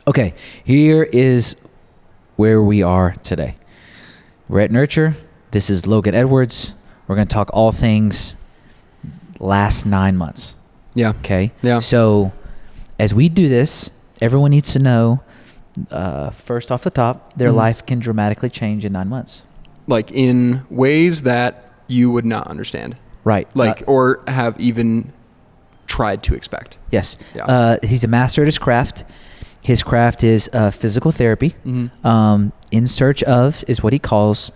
Okay, here is where we are today. We're at Nurture. This is Logan Edwards. We're going to talk all things last 9 months. Yeah. Okay? Yeah. So as we do this, everyone needs to know, first off the top, their life can dramatically change in 9 months. Like in ways that you would not understand. Right. Like, or have even tried to expect. Yes. Yeah. He's a master at his craft. His craft is physical therapy. In search of is what he calls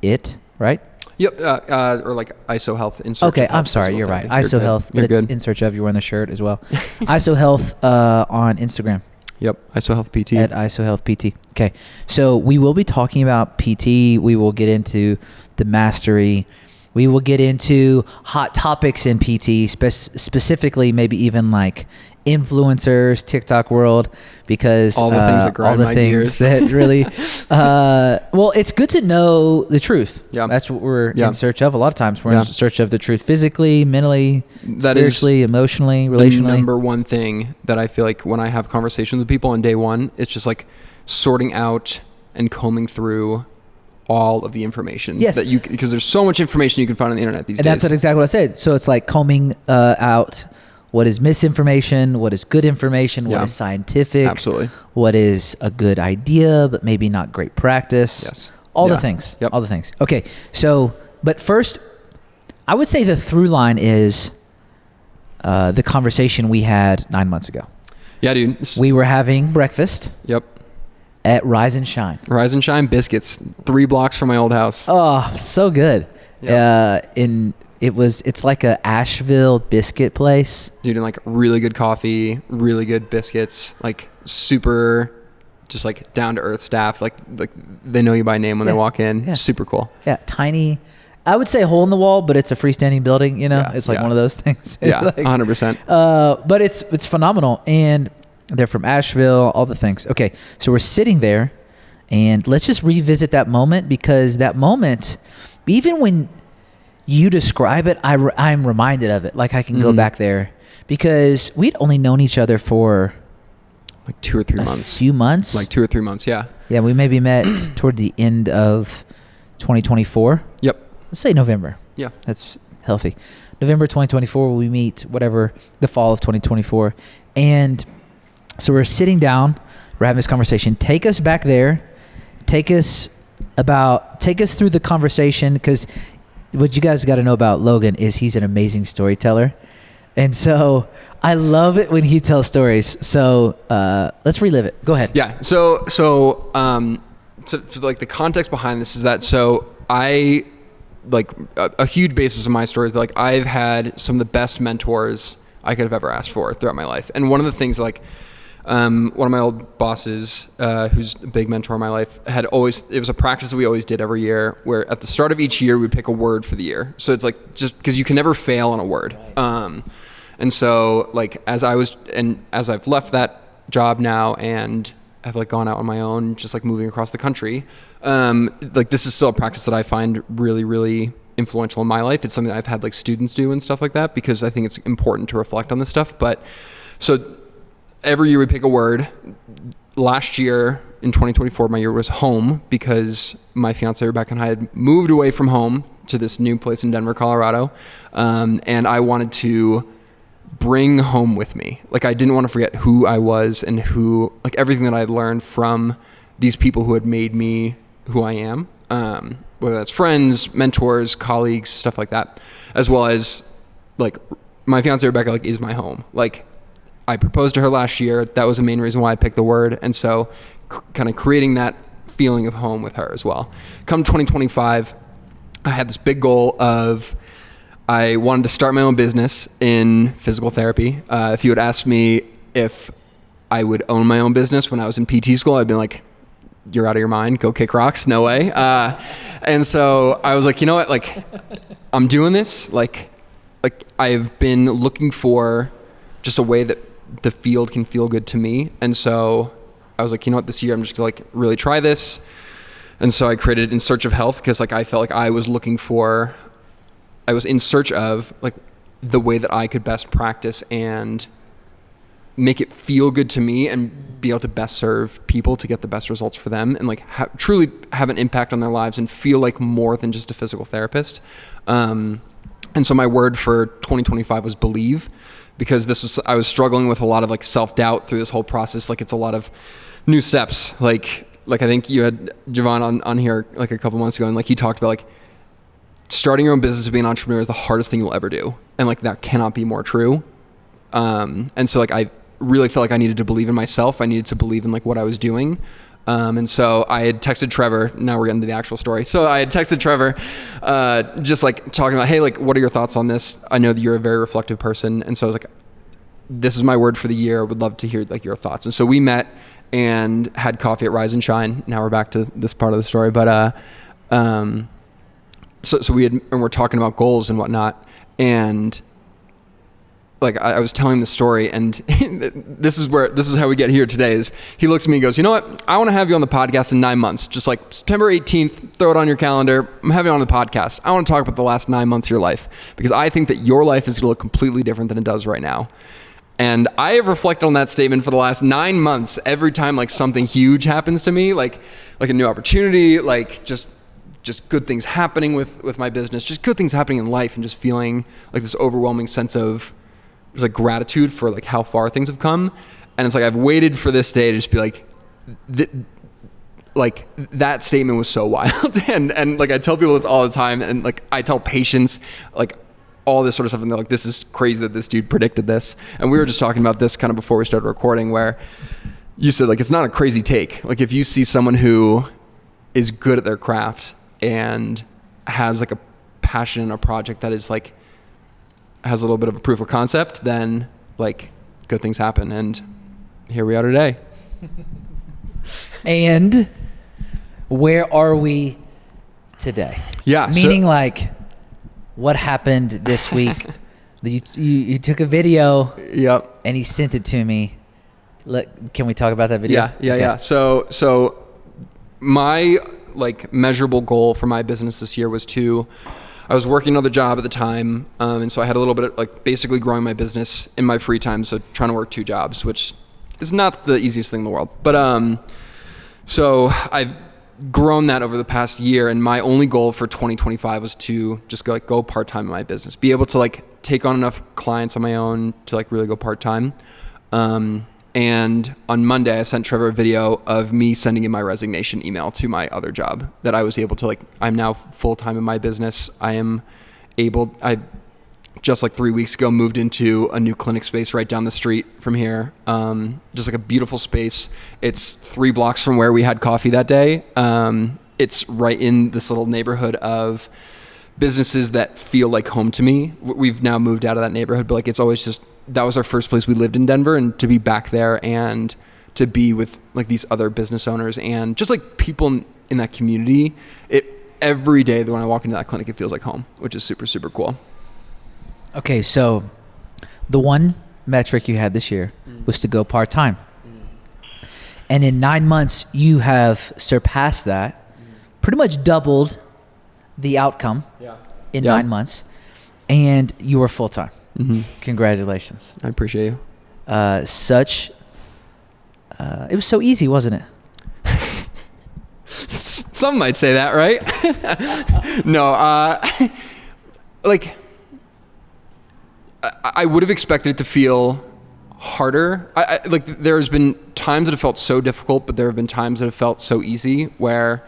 it, right? Yep. Or like ISOHealth. In search Okay, of health, I'm sorry. You're right. ISOHealth, but it's in search of. You're wearing the shirt as well. ISOHealth on Instagram. Yep. ISOHealth PT. At ISOHealth PT. Okay. So we will be talking about PT. We will get into the mastery. We will get into hot topics in PT, specifically maybe even like influencers, TikTok world, because all the things that grind my gears. That really, well, it's good to know the truth. Yeah. That's what we're in search of. A lot of times we're in search of the truth physically, mentally, that spiritually, emotionally, relationally. The number one thing that I feel like when I have conversations with people on day one, it's just like sorting out and combing through all of the information that you, because there's so much information you can find on the internet these days. And that's exactly what I said. So it's like combing out what is misinformation, what is good information, what is scientific, absolutely, what is a good idea but maybe not great practice. All the things. All the things. Okay. So, but first, I would say the through line is the conversation we had 9 months ago. Yeah, dude. We were having breakfast. Yep. At Rise and Shine. Rise and Shine Biscuits, 3 blocks from my old house. Oh, so good. Yep. It's like a Asheville biscuit place. Dude, and like really good coffee, really good biscuits, like super, just like down to earth staff. Like they know you by name when they walk in. Yeah. Super cool. Yeah, tiny. I would say hole in the wall, but it's a freestanding building. You know, it's like one of those things. Yeah, like, 100%. But it's phenomenal, and they're from Asheville. All the things. Okay, so we're sitting there, and let's just revisit that moment, because that moment, even when you describe it, I'm reminded of it. Like I can go back there, because we'd only known each other for like 2 or 3 months. A few months. Like 2 or 3 months, yeah. Yeah, we maybe met toward the end of 2024. Yep. Let's say November. Yeah. That's healthy. November 2024, we meet, whatever, the fall of 2024. And so we're sitting down, we're having this conversation. Take us back there. Take us through the conversation, because what you guys got to know about Logan is he's an amazing storyteller. And so I love it when he tells stories. So let's relive it. Go ahead. Yeah. So like the context behind this is that, so I like a huge basis of my story is that like I've had some of the best mentors I could have ever asked for throughout my life. And one of the things like, one of my old bosses, who's a big mentor in my life, it was a practice that we always did every year, where at the start of each year, we'd pick a word for the year. So it's like, just because you can never fail on a word. Right. And so like, as I've left that job now and I've like gone out on my own, just like moving across the country, like this is still a practice that I find really, really influential in my life. It's something that I've had like students do and stuff like that, because I think it's important to reflect on this stuff. But so every year we pick a word. Last year in 2024, my year was home, because my fiance Rebecca and I had moved away from home to this new place in Denver, Colorado. And I wanted to bring home with me. Like I didn't want to forget who I was and like everything that I had learned from these people who had made me who I am. Whether that's friends, mentors, colleagues, stuff like that, as well as like my fiance Rebecca like is my home. Like I proposed to her last year. That was the main reason why I picked the word. And so kind of creating that feeling of home with her as well. Come 2025, I had this big goal of, I wanted to start my own business in physical therapy. If you had asked me if I would own my own business when I was in PT school, I'd been like, you're out of your mind, go kick rocks, no way. And so I was like, you know what, like I'm doing this. Like I've been looking for just a way that the field can feel good to me. And so I was like, you know what, this year I'm just gonna like really try this. And so I created In Search of Health, because like I felt like I was in search of like the way that I could best practice and make it feel good to me and be able to best serve people to get the best results for them, and like truly have an impact on their lives and feel like more than just a physical therapist. And so my word for 2025 was believe, because I was struggling with a lot of like self-doubt through this whole process. Like it's a lot of new steps. Like I think you had Javon on here like a couple months ago, and like he talked about like starting your own business to be an entrepreneur is the hardest thing you'll ever do. And like that cannot be more true. And so like I really felt like I needed to believe in myself. I needed to believe in like what I was doing. And so I had texted Trevor. Now we're getting to the actual story. So I had texted Trevor, just like talking about, hey, like, what are your thoughts on this? I know that you're a very reflective person. And so I was like, this is my word for the year. I would love to hear like your thoughts. And so we met and had coffee at Rise and Shine. Now we're back to this part of the story. But, so and we're talking about goals and whatnot. And like I was telling the story, and this is how we get here today. Is he looks at me and goes, you know what? I want to have you on the podcast in 9 months. Just like September 18th, throw it on your calendar. I'm having you on the podcast. I want to talk about the last 9 months of your life, because I think that your life is going to look completely different than it does right now. And I have reflected on that statement for the last 9 months. Every time like something huge happens to me, like a new opportunity, like just good things happening with my business, just good things happening in life, and just feeling like this overwhelming sense of there's like gratitude for like how far things have come. And it's like I've waited for this day to just be like, like that statement was so wild. and like I tell people this all the time, and like I tell patients like all this sort of stuff, and they're like, this is crazy that this dude predicted this. And we were just talking about this kind of before we started recording, where you said like it's not a crazy take. Like if you see someone who is good at their craft and has like a passion in a project that is like has a little bit of a proof of concept, then like good things happen. And here we are today. And where are we today? Yeah. Meaning like what happened this week? You took a video. Yep. And he sent it to me. Can we talk about that video? Yeah. So my like measurable goal for my business this year was I was working another job at the time, and so I had a little bit of like basically growing my business in my free time, so trying to work 2 jobs, which is not the easiest thing in the world. But so I've grown that over the past year, and my only goal for 2025 was to just go part-time in my business, be able to like take on enough clients on my own to like really go part-time. And on Monday, I sent Trevor a video of me sending in my resignation email to my other job, that I was able to like, I'm now full-time in my business. I just like 3 weeks ago moved into a new clinic space right down the street from here. Just like a beautiful space. It's 3 blocks from where we had coffee that day. It's right in this little neighborhood of businesses that feel like home to me. We've now moved out of that neighborhood, but like it's always just, that was our first place we lived in Denver, and to be back there and to be with like these other business owners and just like people in that community, every day when I walk into that clinic, it feels like home, which is super, super cool. Okay. So the one metric you had this year was to go part-time. And in 9 months, you have surpassed that, pretty much doubled the outcome in 9 months, and you were full-time. Mm-hmm. Congratulations. I appreciate you. It was so easy, wasn't it? Some might say that, right? No, like I would have expected it to feel harder. Like there's been times that have felt so difficult, but there have been times that have felt so easy, where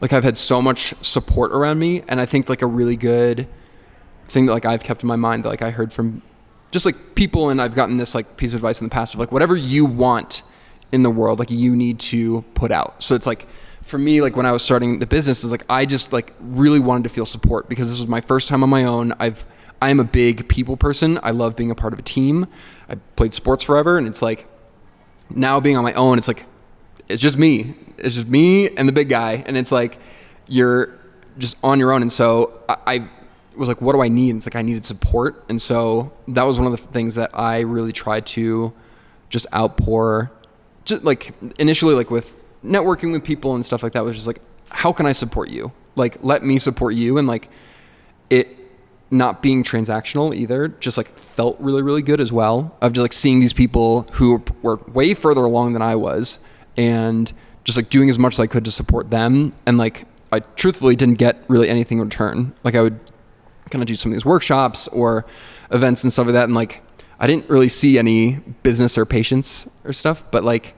like I've had so much support around me. And I think like a really good thing that like I've kept in my mind that like I heard from just like people, and I've gotten this like piece of advice in the past of like, whatever you want in the world, like you need to put out. So it's like, for me, like when I was starting the business, it's like, I just like really wanted to feel support, because this was my first time on my own. I am a big people person. I love being a part of a team. I played sports forever, and it's like now being on my own, it's like, it's just me and the big guy. And it's like, you're just on your own. And so I was like, what do I need? And it's like, I needed support. And so that was one of the things that I really tried to just outpour, just like initially, like with networking with people and stuff like that, was just like, how can I support you? Like, let me support you. And like, not being transactional either, just like felt really, really good as well, of just like seeing these people who were way further along than I was, and just like doing as much as I could to support them. And like, I truthfully didn't get really anything in return. Like I would kind of do some of these workshops or events and stuff like that, and like I didn't really see any business or patients or stuff, but like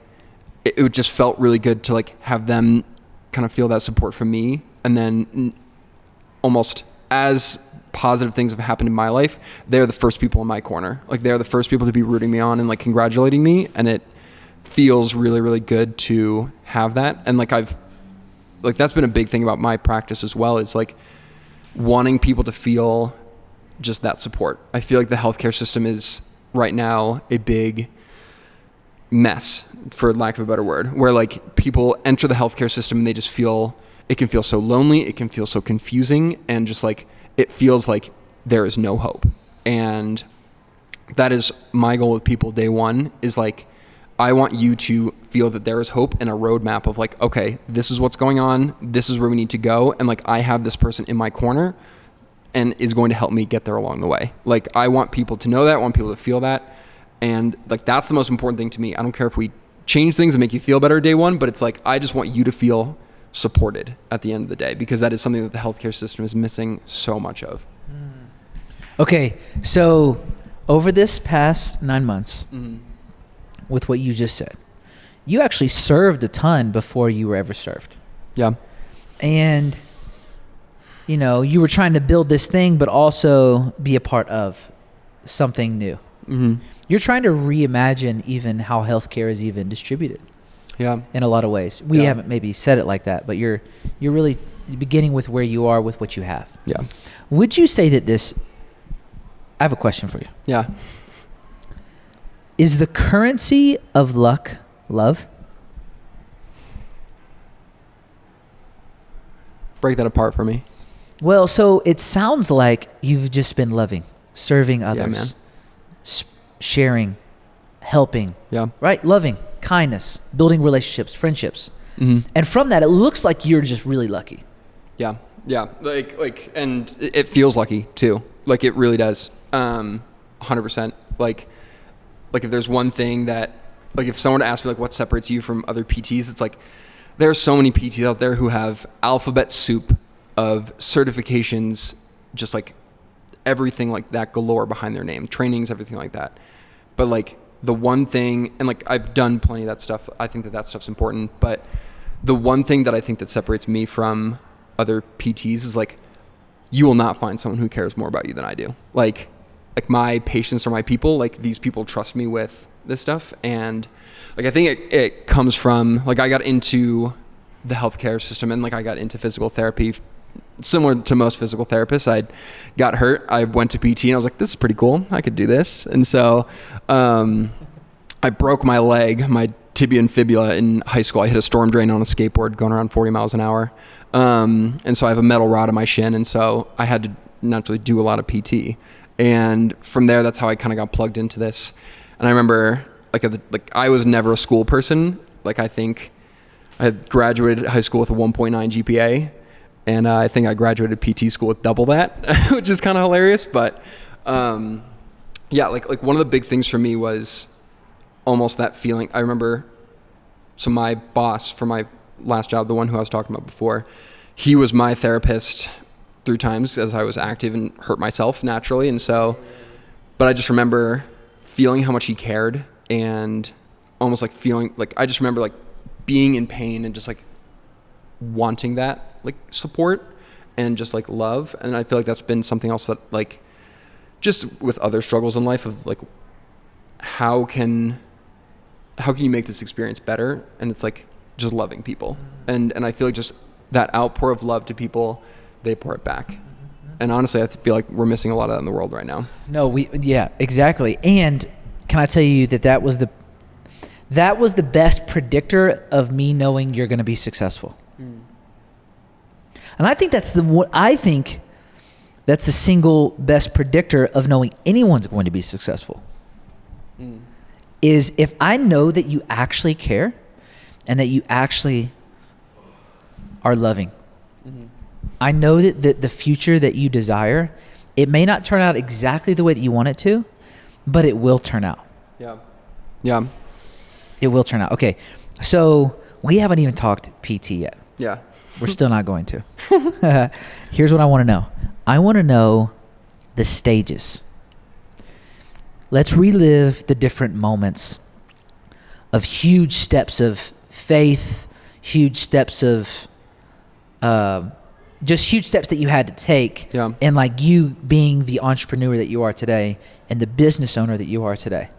it just felt really good to like have them kind of feel that support from me. And then almost as positive things have happened in my life, they're the first people in my corner. Like they're the first people to be rooting me on and like congratulating me, and it feels really, really good to have that. And like that's been a big thing about my practice as well, is like wanting people to feel just that support. I feel like the healthcare system is right now a big mess, for lack of a better word, where like people enter the healthcare system and they just feel, it can feel so lonely, it can feel so confusing, and just like it feels like there is no hope. And that is my goal with people day one, is like, I want you to feel that there is hope and a roadmap of like, okay, this is what's going on, this is where we need to go, and like I have this person in my corner and is going to help me get there along the way. Like I want people to know that, I want people to feel that, and like that's the most important thing to me. I don't care if we change things and make you feel better day one, but it's like I just want you to feel supported at the end of the day, because that is something that the healthcare system is missing so much of. Okay, so over this past 9 months, with what you just said, you actually served a ton before you were ever served. Yeah. And, you know, you were trying to build this thing, but also be a part of something new. You're trying to reimagine even how healthcare is even distributed. Yeah. In a lot of ways. We haven't maybe said it like that, but you're really beginning with where you are with what you have. Yeah. Would you say that this, I have a question for you. Yeah. Is the currency of luck love? Break that apart for me. Well, so it sounds like you've just been loving, serving others, sharing, helping, right? Loving, kindness, building relationships, friendships. And from that, it looks like you're just really lucky. Yeah. Yeah. Like, and it feels lucky too. Like it really does. 100%. Like if there's one thing that, like if someone asked me like what separates you from other PTs, it's like there are so many PTs out there who have alphabet soup of certifications, just like everything like that galore behind their name, trainings, everything like that. But like the one thing, and like I've done plenty of that stuff, I think that stuff's important, but the one thing that I think that separates me from other PTs is like, you will not find someone who cares more about you than I do. Like my patients are my people. Like these people trust me with this stuff. And like, I think it comes from like, I got into the healthcare system and like, I got into physical therapy similar to most physical therapists. I got hurt. I went to PT and I was like, this is pretty cool. I could do this. And so, I broke my leg, my tibia and fibula in high school. I hit a storm drain on a skateboard going around 40 miles an hour. And so I have a metal rod in my shin. And so I had to naturally do a lot of PT. And from there, that's how I kind of got plugged into this. And I remember like I was never a school person. Like I think I had graduated high school with a 1.9 GPA. And I think I graduated PT school with double that, which is kind of hilarious. But yeah, like one of the big things for me was almost that feeling. I remember, so my boss for my last job, the one who I was talking about before, he was my therapist through times as I was active and hurt myself naturally. And so, but I just remember feeling how much he cared, and almost like feeling like, I just remember like being in pain and just like wanting that like support and just like love. And I feel like that's been something else that like, just with other struggles in life of like, how can you make this experience better? And it's like just loving people. And I feel like just that outpour of love to people, they pour it back. And honestly, I feel like we're missing a lot of that in the world right now. No, yeah, exactly. And can I tell you that was the best predictor of me knowing you're going to be successful. And I think that's the single best predictor of knowing anyone's going to be successful. Is if I know that you actually care and that you actually are loving. I know that the future that you desire It may not turn out exactly the way that you want it to, but it will turn out. Yeah. It will turn out. Okay. So we haven't even talked PT yet. Yeah. We're still not going to. Here's what I want to know. I want to know the stages. Let's relive the different moments of huge steps of faith, huge steps of just huge steps that you had to take. Yeah. And like you being the entrepreneur that you are today and the business owner that you are today.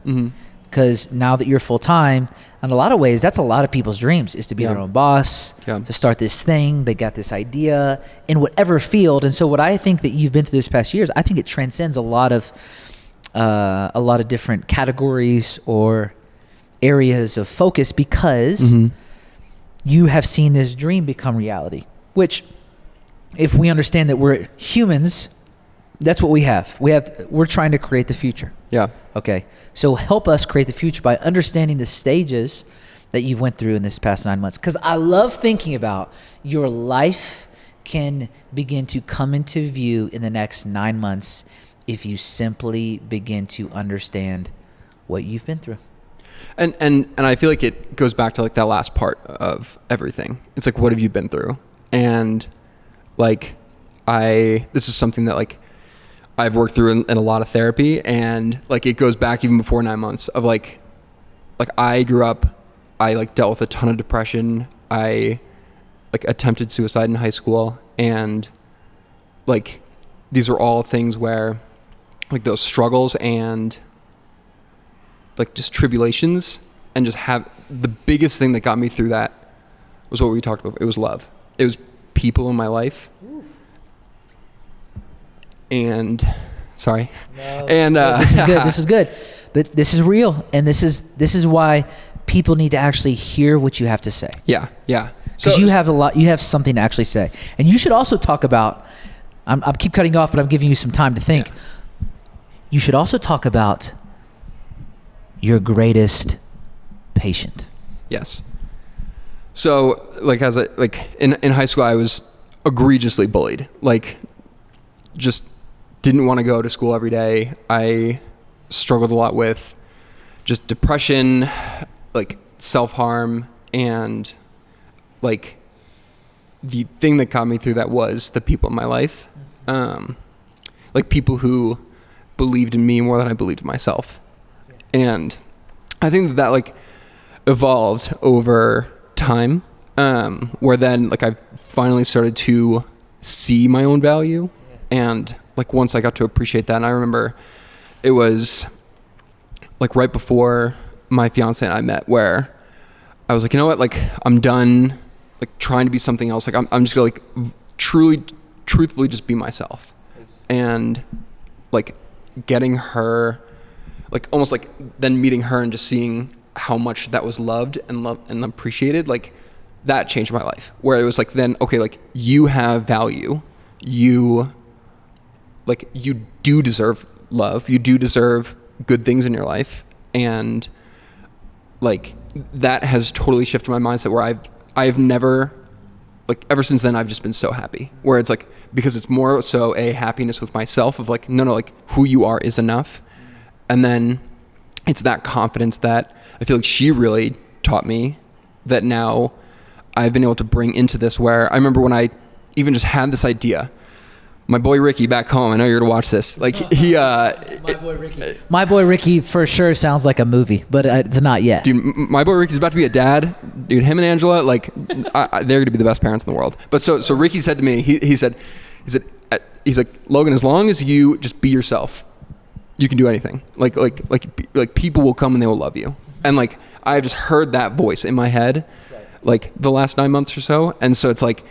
Because now that you're full time, in a lot of ways, that's a lot of people's dreams, is to be their own boss, to start this thing. They got this idea in whatever field. And so what I think that you've been through this past years, I think it transcends a lot of different categories or areas of focus, because you have seen this dream become reality, which if we understand that we're humans, that's what we have. We're trying to create the future. Yeah. Okay. So help us create the future by understanding the stages that you've went through in this past 9 months. Because I love thinking about your life can begin to come into view in the next 9 months if you simply begin to understand what you've been through. And I feel like it goes back to like that last part of everything. It's like, what have you been through? And like, this is something that like I've worked through in a lot of therapy, and like it goes back even before 9 months of like I grew up, I like dealt with a ton of depression. I like attempted suicide in high school, and like these are all things where like those struggles and like just tribulations, and just have the biggest thing that got me through that was what we talked about. It was love. It was people in my life. And sorry. This is good. This is good. But this is real, and this is why people need to actually hear what you have to say. Yeah. Because you have something to actually say, and you should also talk about. I keep cutting you off, but I'm giving you some time to think. Yeah. You should also talk about your greatest patient. Yes. So, like, in high school, I was egregiously bullied. Like, just didn't want to go to school every day. I struggled a lot with just depression, like self-harm, and like the thing that got me through that was the people in my life. Like people who believed in me more than I believed in myself. And I think that like evolved over time, where then like I finally started to see my own value. And like once I got to appreciate that, and I remember it was like right before my fiance and I met, where I was like, you know what, like I'm done like trying to be something else. Like I'm just gonna like truthfully just be myself. And like getting her, like almost like then meeting her and just seeing how much that was loved and appreciated, like that changed my life. Where it was like, then, okay, like you have value. You do deserve love. You do deserve good things in your life. And like that has totally shifted my mindset, where I've never, like ever since then, I've just been so happy, where it's like, because it's more so a happiness with myself of like, no, like who you are is enough. And then it's that confidence that I feel like she really taught me, that now I've been able to bring into this, where I remember when I even just had this idea. My boy Ricky back home, I know you're gonna watch this. Like he, my boy Ricky for sure sounds like a movie, but it's not yet. Dude, my boy Ricky's about to be a dad. Dude, him and Angela, like they're gonna be the best parents in the world. But so Ricky said to me, he's like, Logan, as long as you just be yourself, you can do anything. Like people will come and they will love you. And like I've just heard that voice in my head, like the last 9 months or so. And so it's like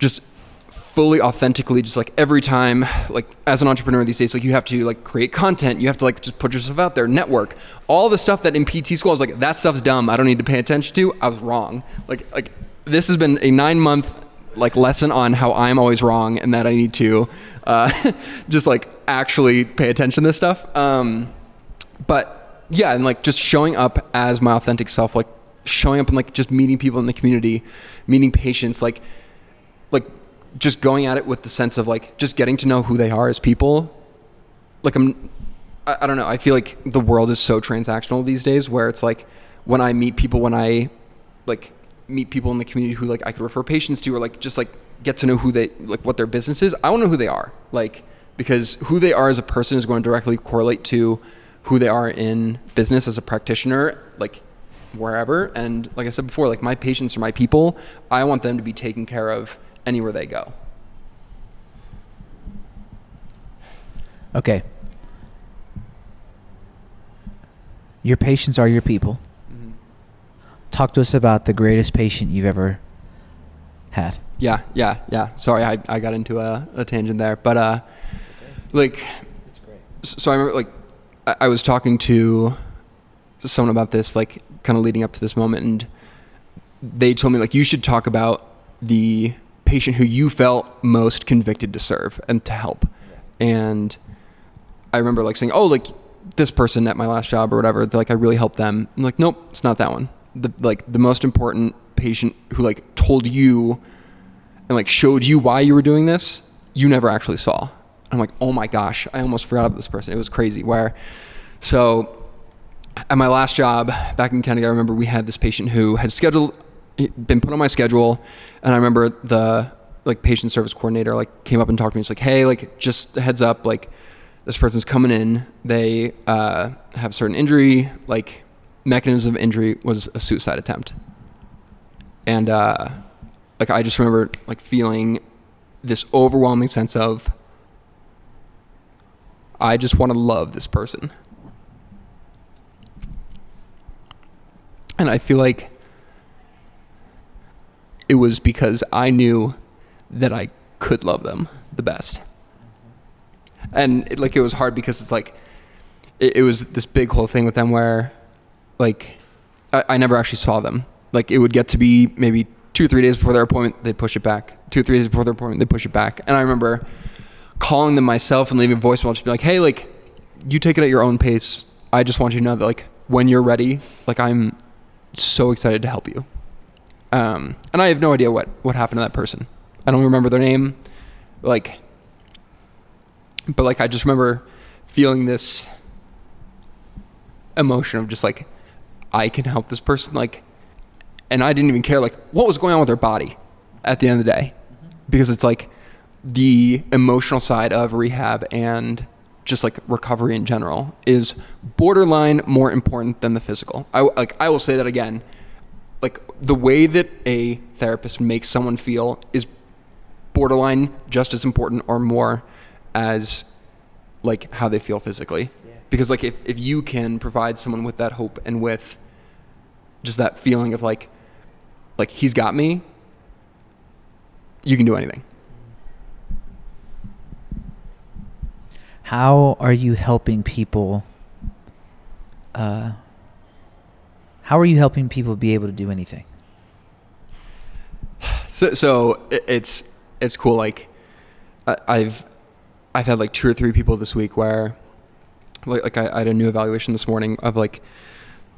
just fully authentically, just like every time, like as an entrepreneur these days, like you have to like create content, you have to like just put yourself out there, network, all the stuff that in PT school I was like, that stuff's dumb, I don't need to pay attention to. I was wrong. Like this has been a 9 month like lesson on how I'm always wrong, and that I need to just like actually pay attention to this stuff. But yeah, and like just showing up as my authentic self, like showing up and like just meeting people in the community, meeting patients, like just going at it with the sense of like just getting to know who they are as people. Like I don't know. I feel like the world is so transactional these days, where it's like when I meet people, when I like meet people in the community who like I could refer patients to, or like just like get to know who they, like what their business is. I want to know who they are, like, because who they are as a person is going to directly correlate to who they are in business as a practitioner, like wherever. And like I said before, like my patients are my people. I want them to be taken care of anywhere they go. Okay. Your patients are your people. Mm-hmm. Talk to us about the greatest patient you've ever had. Yeah. Sorry, I got into a tangent there, but like, it's great. So I remember like I was talking to someone about this, like kind of leading up to this moment, and they told me like you should talk about the patient who you felt most convicted to serve and to help. Yeah. And I remember like saying, oh, like this person at my last job or whatever, like I really helped them. I'm like, nope, it's not that one. The most important patient who like told you and like showed you why you were doing this, you never actually saw. I'm like, oh my gosh, I almost forgot about this person. It was crazy. So at my last job back in Canada, I remember we had this patient who had been put on my schedule, and I remember the like patient service coordinator like came up and talked to me. It's like, hey, like just a heads up, like this person's coming in. They have a certain injury, like mechanism of injury was a suicide attempt. And like I just remember like feeling this overwhelming sense of, I just want to love this person. And I feel like it was because I knew that I could love them the best. And it was hard because it's like, it was this big whole thing with them where like, I never actually saw them. Like it would get to be maybe 2 or 3 days before their appointment, they'd push it back. 2 or 3 days before their appointment, they'd push it back. And I remember calling them myself and leaving a voicemail, just be like, hey, like you take it at your own pace. I just want you to know that like when you're ready, like I'm so excited to help you. And I have no idea what happened to that person. I don't remember their name. But I just remember feeling this emotion of just like, I can help this person. Like, and I didn't even care like what was going on with their body at the end of the day, because it's like the emotional side of rehab and just like recovery in general is borderline more important than the physical. I will say that again, like the way that a therapist makes someone feel is borderline just as important or more as like how they feel physically. Yeah. Because like if you can provide someone with that hope and with just that feeling of like he's got me, you can do anything. How are you helping people? How are you helping people be able to do anything? So it's cool. Like I've had like 2 or 3 people this week where like I had a new evaluation this morning of like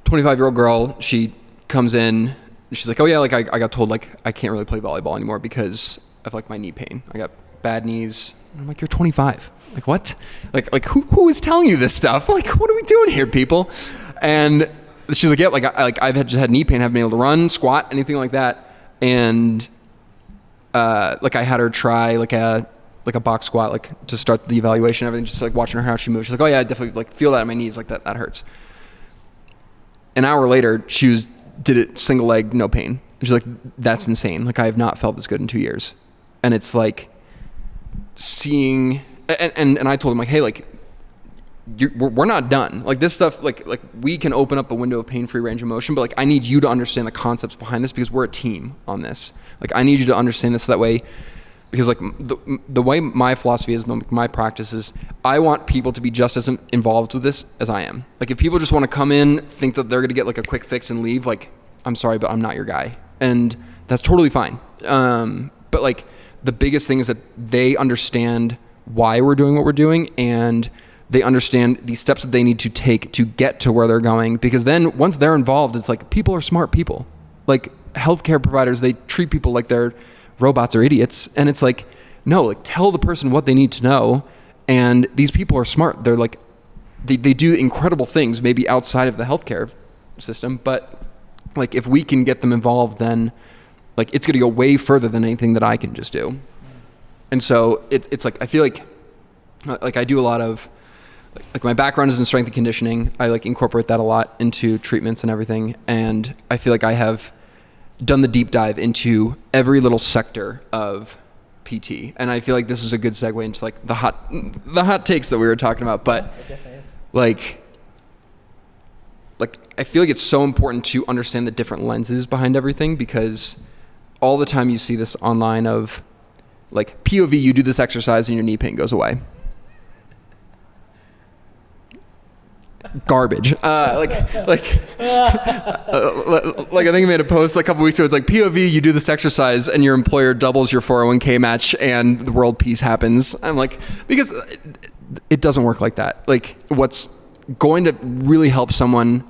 25-year-old girl. She comes in and she's like, oh yeah, like I got told like I can't really play volleyball anymore because of like my knee pain. I got bad knees. And I'm like, you're 25. Like what? Like who is telling you this stuff? Like what are we doing here, people? And she's like, yeah, I've just had knee pain, haven't been able to run, squat, anything like that. And like I had her try like a box squat, like to start the evaluation, everything, just like watching her how she moves. She's like, oh yeah, I definitely like feel that in my knees, like that hurts. An hour later, she did it single leg, no pain. She's like, that's insane. Like I have not felt this good in 2 years. And it's like seeing, and I told him like, hey, like we're not done. Like this stuff, like we can open up a window of pain-free range of motion, but like I need you to understand the concepts behind this because we're a team on this. Like I need you to understand this that way, because like the way my philosophy is, my practice is, I want people to be just as involved with this as I am. Like if people just want to come in, think that they're going to get like a quick fix and leave, like I'm sorry, but I'm not your guy. And that's totally fine. But like the biggest thing is that they understand why we're doing what we're doing, and they understand the steps that they need to take to get to where they're going. Because then once they're involved, it's like people are smart people. Like healthcare providers, they treat people like they're robots are idiots. And it's like, no, like tell the person what they need to know. And these people are smart. They're like, they do incredible things maybe outside of the healthcare system, but like if we can get them involved, then like it's going to go way further than anything that I can just do. And so it's like, I feel like I do a lot of, like my background is in strength and conditioning. I like incorporate that a lot into treatments and everything. And I feel like I have done the deep dive into every little sector of PT. And I feel like this is a good segue into like the hot takes that we were talking about. But like I feel like it's so important to understand the different lenses behind everything, because all the time you see this online of like POV, you do this exercise and your knee pain goes away. Garbage. Like I think I made a post a couple weeks ago. It's like POV, you do this exercise and your employer doubles your 401k match and the world peace happens. I'm like, because it doesn't work like that. Like what's going to really help someone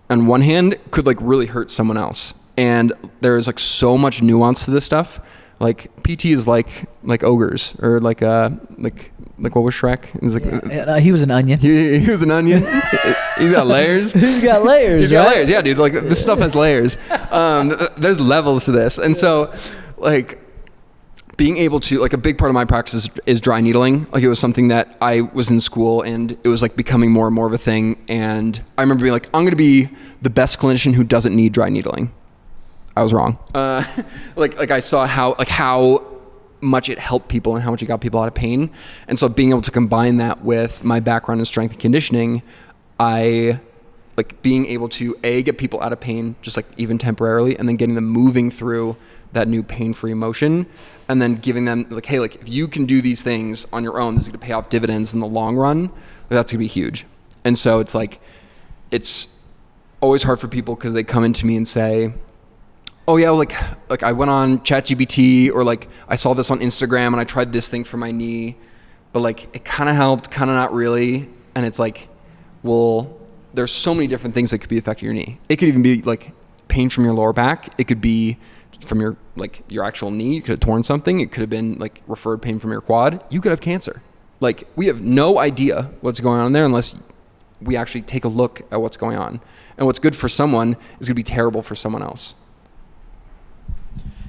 on one hand could like really hurt someone else. And there's like so much nuance to this stuff. Like PT is like ogres, or like what was Shrek? He's like, he was an onion. He was an onion. He's got layers. He's got layers. Yeah, dude. Like this stuff has layers. There's levels to this, and so like being able to, like, a big part of my practice is dry needling. Like, it was something that I was in school and it was like becoming more and more of a thing. And I remember being like, I'm going to be the best clinician who doesn't need dry needling. I was wrong. Like I saw how much it helped people and how much it got people out of pain. And so being able to combine that with my background in strength and conditioning, I like being able to get people out of pain, just like even temporarily, and then getting them moving through that new pain-free motion, and then giving them like, hey, like if you can do these things on your own, this is going to pay off dividends in the long run. That's going to be huge. And so it's like, it's always hard for people because they come into me and say, oh yeah, like I went on ChatGPT, or like I saw this on Instagram and I tried this thing for my knee, but like it kind of helped, kind of not really. And it's like, well, there's so many different things that could be affecting your knee. It could even be like pain from your lower back. It could be from your actual knee. You could have torn something. It could have been like referred pain from your quad. You could have cancer. Like, we have no idea what's going on there unless we actually take a look at what's going on. And what's good for someone is going to be terrible for someone else.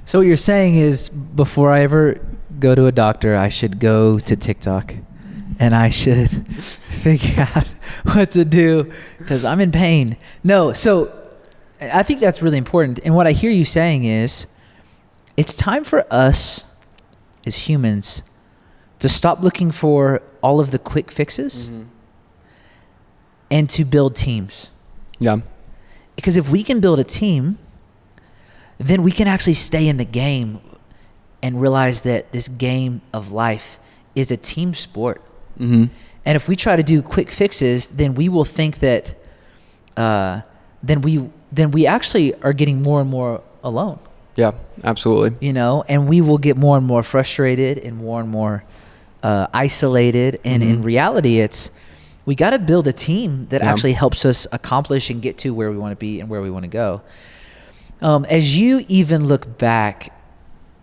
So what you're saying is, before I ever go to a doctor, I should go to TikTok and I should figure out what to do because I'm in pain. No, so I think that's really important. And what I hear you saying is, it's time for us as humans to stop looking for all of the quick fixes and to build teams. Yeah. Because if we can build a team, then we can actually stay in the game and realize that this game of life is a team sport. Mm-hmm. And if we try to do quick fixes, then we will think that then we actually are getting more and more alone. Yeah, absolutely. You know, and we will get more and more frustrated and more isolated. And in reality, it's, we got to build a team that actually helps us accomplish and get to where we want to be and where we want to go. As you even look back,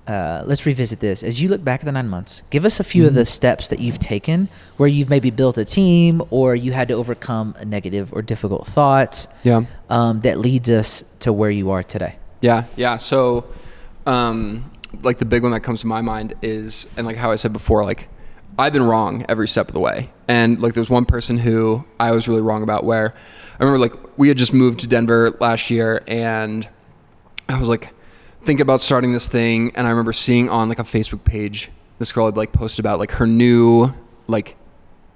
let's revisit this. As you look back at the 9 months, give us a few of the steps that you've taken where you've maybe built a team, or you had to overcome a negative or difficult thought that leads us to where you are today. Yeah. So, like the big one that comes to my mind is, and like how I said before, like I've been wrong every step of the way. And like there's one person who I was really wrong about, where I remember like we had just moved to Denver last year, and I was like thinking about starting this thing, and I remember seeing on like a Facebook page, this girl had like posted about like her new like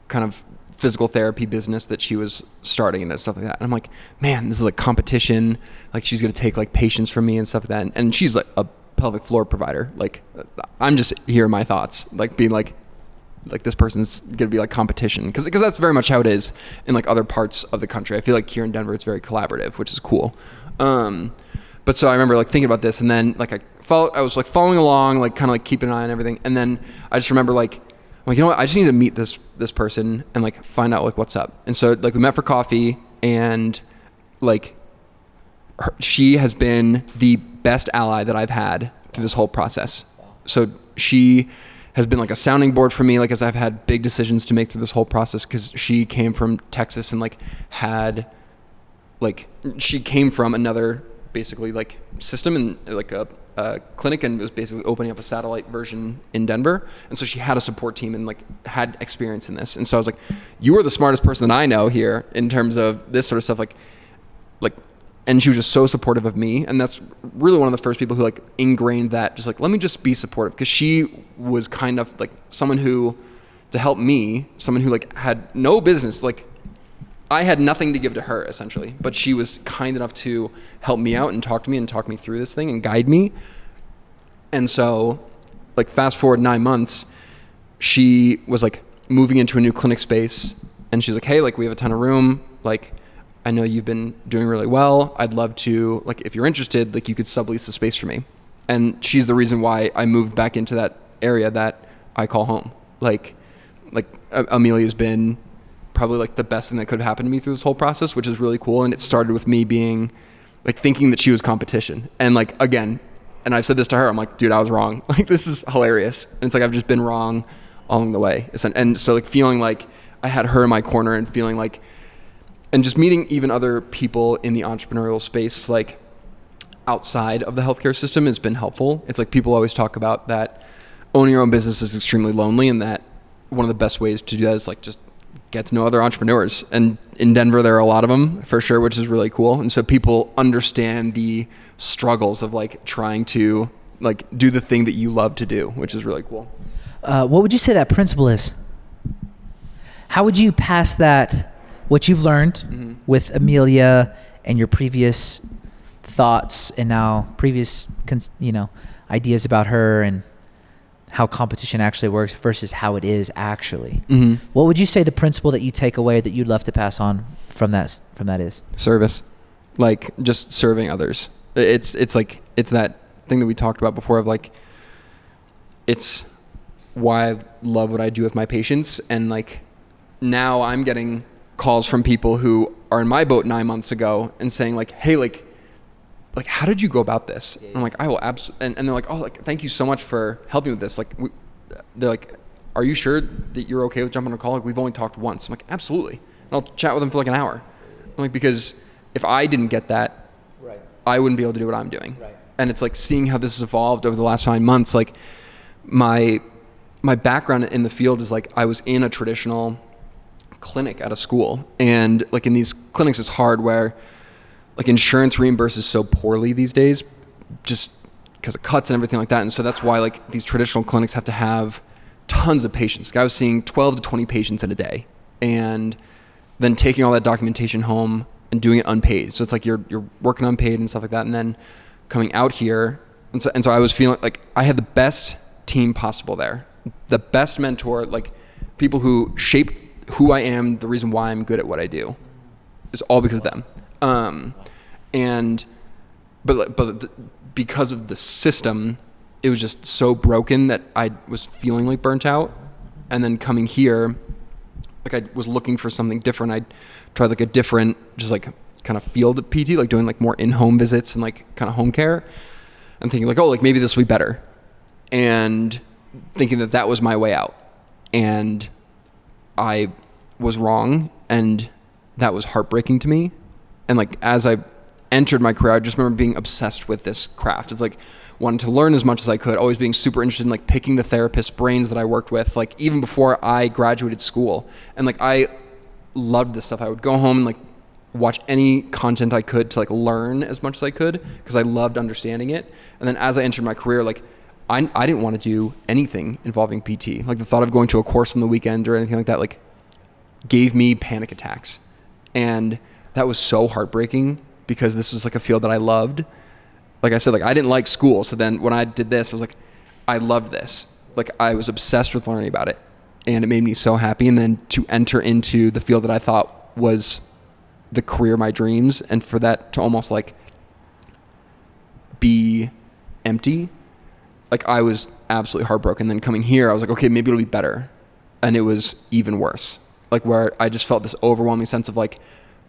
kind of physical therapy business that she was starting and stuff like that. And I'm like, man, this is like competition. Like she's going to take like patients from me and stuff like that. And she's like a pelvic floor provider. Like I'm just hearing my thoughts, like being like this person's going to be like competition. Cause that's very much how it is in like other parts of the country. I feel like here in Denver, it's very collaborative, which is cool. But so I remember like thinking about this, and then like I was like following along, like kind of like keeping an eye on everything. And then I just remember like, you know what, I just need to meet this person and like find out like what's up. And so like we met for coffee, and like she has been the best ally that I've had through this whole process. So she has been like a sounding board for me, like as I've had big decisions to make through this whole process, because she came from Texas and like she came from another basically like system and like a clinic, and was basically opening up a satellite version in Denver. And so she had a support team and like had experience in this. And so I was like, you are the smartest person that I know here in terms of this sort of stuff. And she was just so supportive of me. And that's really one of the first people who like ingrained that, just like, let me just be supportive. Because she was kind of like someone who, to help me, someone who like had no business, like I had nothing to give to her essentially, but she was kind enough to help me out and talk me through this thing and guide me. And so like fast forward 9 months, she was like moving into a new clinic space, and she's like, hey, like we have a ton of room. Like, I know you've been doing really well. I'd love to, like, if you're interested, like you could sublease the space for me. And she's the reason why I moved back into that area that I call home. Like Amelia's been probably like the best thing that could have happened to me through this whole process, which is really cool. And it started with me being like thinking that she was competition. And like, again, and I've said this to her, I'm like, dude, I was wrong. Like, this is hilarious. And it's like, I've just been wrong along the way. And so like feeling like I had her in my corner, and feeling like, and just meeting even other people in the entrepreneurial space, like outside of the healthcare system, has been helpful. It's like people always talk about that owning your own business is extremely lonely, and that one of the best ways to do that is like just get to know other entrepreneurs. And in Denver, there are a lot of them for sure, which is really cool. And so people understand the struggles of like trying to like do the thing that you love to do, which is really cool. What would you say that principle is? How would you pass that, what you've learned with Amelia and your previous thoughts and now previous, ideas about her and how competition actually works versus how it is actually? What would you say the principle that you take away that you'd love to pass on from that is? Service. Like just serving others. It's that thing that we talked about before of like, it's why I love what I do with my patients. And like now I'm getting calls from people who are in my boat 9 months ago and saying like, hey, like how did you go about this? And I'm like, I will absolutely. And they're like, oh, like thank you so much for helping with this. Like they're like, are you sure that you're okay with jumping on a call? Like we've only talked once. I'm like, absolutely. And I'll chat with them for like an hour. I'm like, because if I didn't get that, right, I wouldn't be able to do what I'm doing. Right. And it's like seeing how this has evolved over the last 9 months. Like my background in the field is like, I was in a traditional clinic at a school, and like in these clinics it's hard where like insurance reimburses so poorly these days just because of cuts and everything like that. And so that's why like these traditional clinics have to have tons of patients. Like I was seeing 12 to 20 patients in a day, and then taking all that documentation home and doing it unpaid. So it's like you're working unpaid and stuff like that, and then coming out here. And so I was feeling like I had the best team possible there, the best mentor, like people who shaped who I am, the reason why I'm good at what I do is all because of them. But because of the system, it was just so broken that I was feeling like burnt out. And then coming here, like I was looking for something different. I tried like a different, just like kind of field PT, like doing like more in-home visits and like kind of home care. I'm thinking like, oh, like maybe this will be better. And thinking that was my way out. And I was wrong, and that was heartbreaking to me. And like as I entered my career, I just remember being obsessed with this craft. It's like wanting to learn as much as I could, always being super interested in like picking the therapist's brains that I worked with, like even before I graduated school. And like I loved this stuff. I would go home and like watch any content I could to like learn as much as I could because I loved understanding it. And then as I entered my career, like I didn't want to do anything involving PT. Like the thought of going to a course on the weekend or anything like that like gave me panic attacks. And that was so heartbreaking because this was like a field that I loved. Like I said, like I didn't like school. So then when I did this, I was like, I loved this. Like I was obsessed with learning about it, and it made me so happy. And then to enter into the field that I thought was the career of my dreams, and for that to almost like be empty, like I was absolutely heartbroken. Then coming here, I was like, okay, maybe it'll be better. And it was even worse. Like where I just felt this overwhelming sense of like,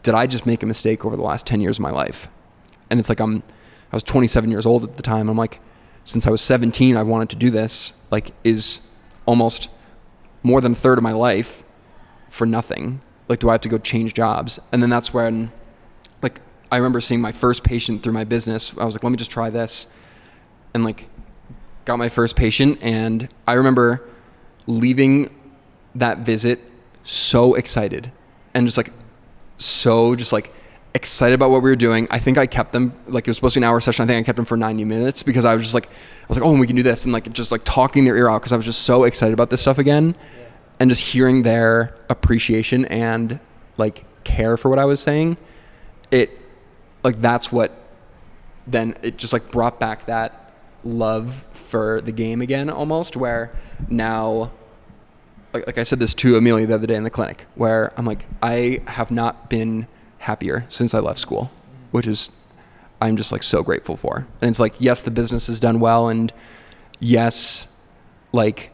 did I just make a mistake over the last 10 years of my life? And it's like I was 27 years old at the time. I'm like, since I was 17, I wanted to do this, like, is almost more than a third of my life for nothing. Like, do I have to go change jobs? And then that's when, like, I remember seeing my first patient through my business. I was like, let me just try this. And, like, got my first patient. And I remember leaving that visit so excited and just excited about what we were doing. I think I kept them, like, it was supposed to be an hour session. I think I kept them for 90 minutes because I was like, oh, we can do this. And, like, just like talking their ear out because I was just so excited about this stuff again. Yeah. And just hearing their appreciation and, like, care for what I was saying, it, like, that's what then it just, like, brought back that love for the game again, almost, where now, like I said this to Amelia the other day in the clinic, where I'm like, I have not been happier since I left school, which is, I'm just, like, so grateful for. And it's like, yes, the business has done well, and yes, like,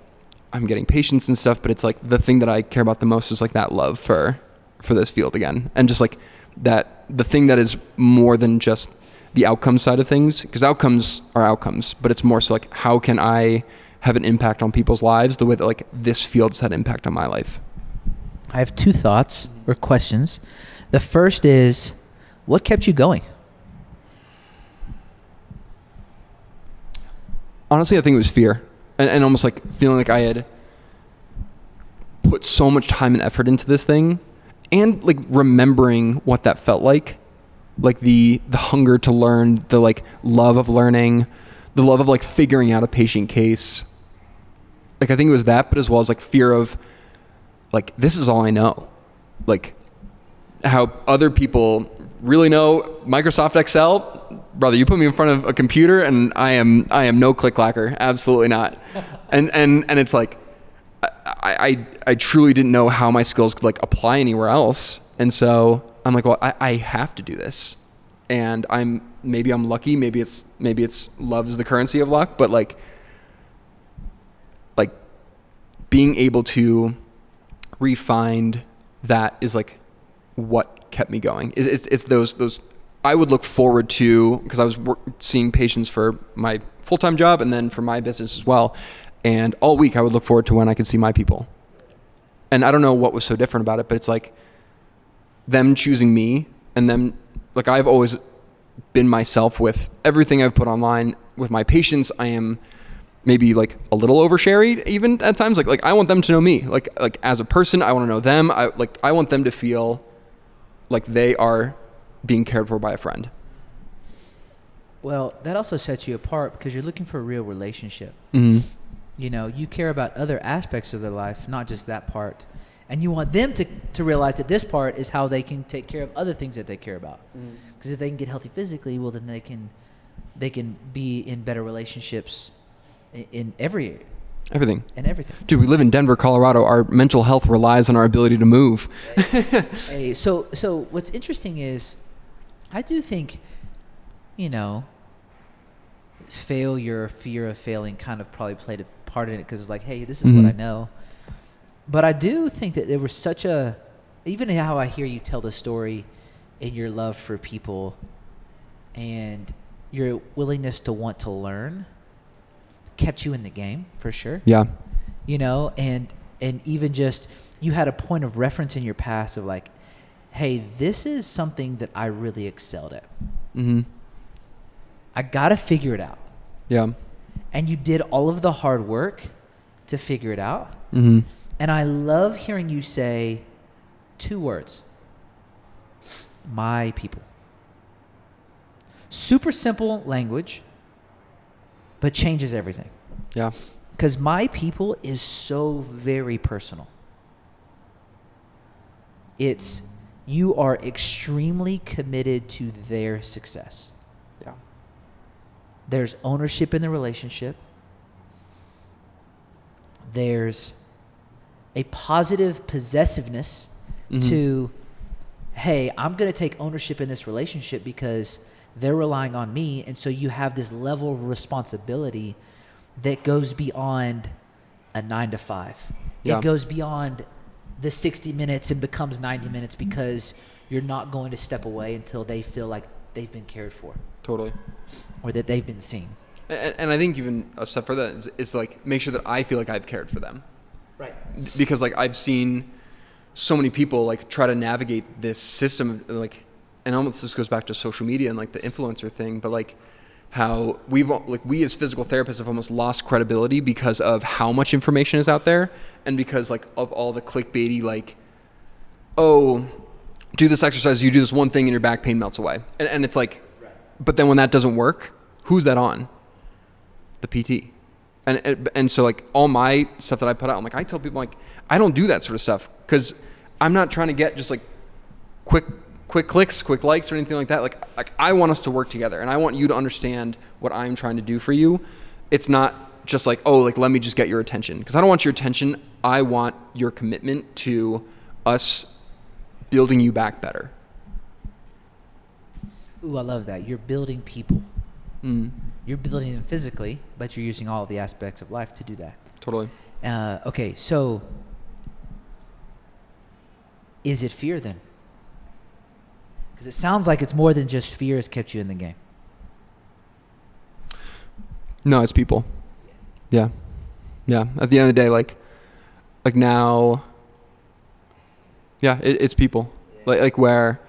I'm getting patients and stuff, but it's like the thing that I care about the most is, like, that love for this field again. And just, like, that the thing that is more than just the outcome side of things, because outcomes are outcomes, but it's more so, like, how can I have an impact on people's lives the way that, like, this field's had impact on my life? I have two thoughts or questions. The first is, what kept you going? Honestly, I think it was fear, and almost like feeling like I had put so much time and effort into this thing, and, like, remembering what that felt like the hunger to learn, the, like, love of learning, the love of, like, figuring out a patient case. Like, I think it was that, but as well as, like, fear of, like, this is all I know. Like, how other people really know Microsoft Excel. Brother, you put me in front of a computer and I am no click clacker. Absolutely not. And it's like, I truly didn't know how my skills could, like, apply anywhere else. And so I'm like, well, I have to do this. And maybe I'm lucky. Maybe it's love's the currency of luck, but like being able to refine that is, like, what kept me going. It's those I would look forward to, because I was seeing patients for my full-time job and then for my business as well. And all week I would look forward to when I could see my people. And I don't know what was so different about it, but it's like them choosing me, and them, like, I've always been myself with everything I've put online. With my patients, I am maybe, like, a little overshared even at times. Like I want them to know me. Like as a person, I want to know them. I want them to feel like they are being cared for by a friend. Well, that also sets you apart because you're looking for a real relationship. Mm-hmm. You know, you care about other aspects of their life, not just that part. And you want them to realize that this part is how they can take care of other things that they care about. Because if they can get healthy physically, well, then they can be in better relationships in everything. And everything. Dude, we live in Denver, Colorado. Our mental health relies on our ability to move. Hey, so what's interesting is, I do think, you know, failure, fear of failing kind of probably played a part in it, because it's like, hey, this is what I know. But I do think that there was such a, even how I hear you tell the story in your love for people and your willingness to want to learn kept you in the game, for sure. Yeah. You know, and even just, you had a point of reference in your past of, like, hey, this is something that I really excelled at. Mm-hmm. I got to figure it out. Yeah. And you did all of the hard work to figure it out. Mm-hmm. And I love hearing you say two words: my people. Super simple language, but changes everything. Yeah. Because my people is so very personal. It's, you are extremely committed to their success. Yeah. There's ownership in the relationship. There's a positive possessiveness to, hey, I'm going to take ownership in this relationship because they're relying on me. And so you have this level of responsibility that goes beyond a 9 to 5. Yeah. It goes beyond the 60 minutes and becomes 90 minutes because you're not going to step away until they feel like they've been cared for. Totally. Or that they've been seen. And I think even a step further is like make sure that I feel like I've cared for them. Right. Because like I've seen so many people like try to navigate this system, like, and almost this goes back to social media and like the influencer thing, but like how we as physical therapists have almost lost credibility because of how much information is out there, and because like of all the clickbaity, like, oh, do this exercise, you do this one thing and your back pain melts away. And it's like, but then when that doesn't work, who's that on? The PT. And so like all my stuff that I put out, I'm like, I tell people like, I don't do that sort of stuff because I'm not trying to get just like quick clicks, quick likes or anything like that. Like I want us to work together and I want you to understand what I'm trying to do for you. It's not just like, oh, like, let me just get your attention, because I don't want your attention. I want your commitment to us building you back better. Ooh, I love that. You're building people. You're building them physically, but you're using all of the aspects of life to do that. Totally. Okay, so is it fear then? Because it sounds like it's more than just fear has kept you in the game. No, it's people. Yeah. At the end of the day, like now, yeah, it's people. Like where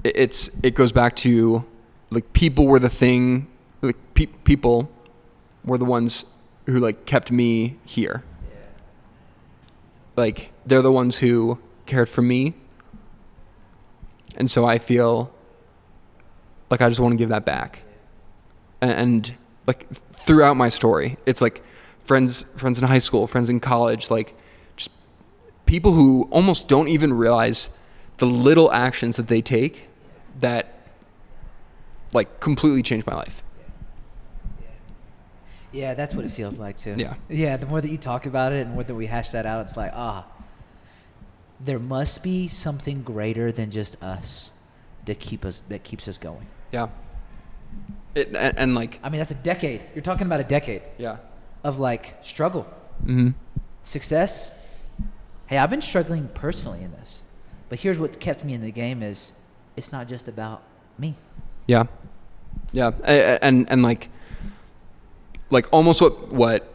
it goes back to like people were the thing. Like people were the ones who like kept me here. Yeah. Like they're the ones who cared for me. And so I feel like I just want to give that back. And like throughout my story, it's like friends in high school, friends in college, like just people who almost don't even realize the little actions that they take that like completely changed my life. Yeah, that's what it feels like too. Yeah. The more that you talk about it and the more that we hash that out, it's like, there must be something greater than just us that keeps us going. Yeah. And like, I mean, that's a decade. You're talking about a decade. Yeah. Of like struggle. Mm-hmm. Success. Hey, I've been struggling personally in this, but here's what's kept me in the game is it's not just about me. Yeah. And like almost what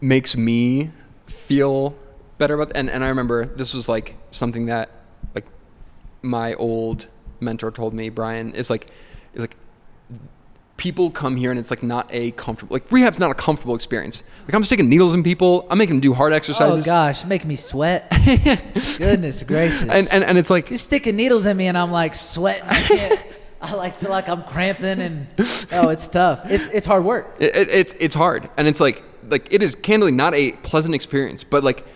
makes me feel better about, and I remember this was like something that like my old mentor told me, Brian, is like people come here and it's like not a comfortable, like rehab's not a comfortable experience. Like I'm sticking needles in people, I'm making them do hard exercises. Oh gosh, making me sweat. Goodness gracious. And it's like you're sticking needles in me and I'm like sweating. I like feel like I'm cramping and it's tough. It's hard work. It's hard, and it's like it is candidly not a pleasant experience. But like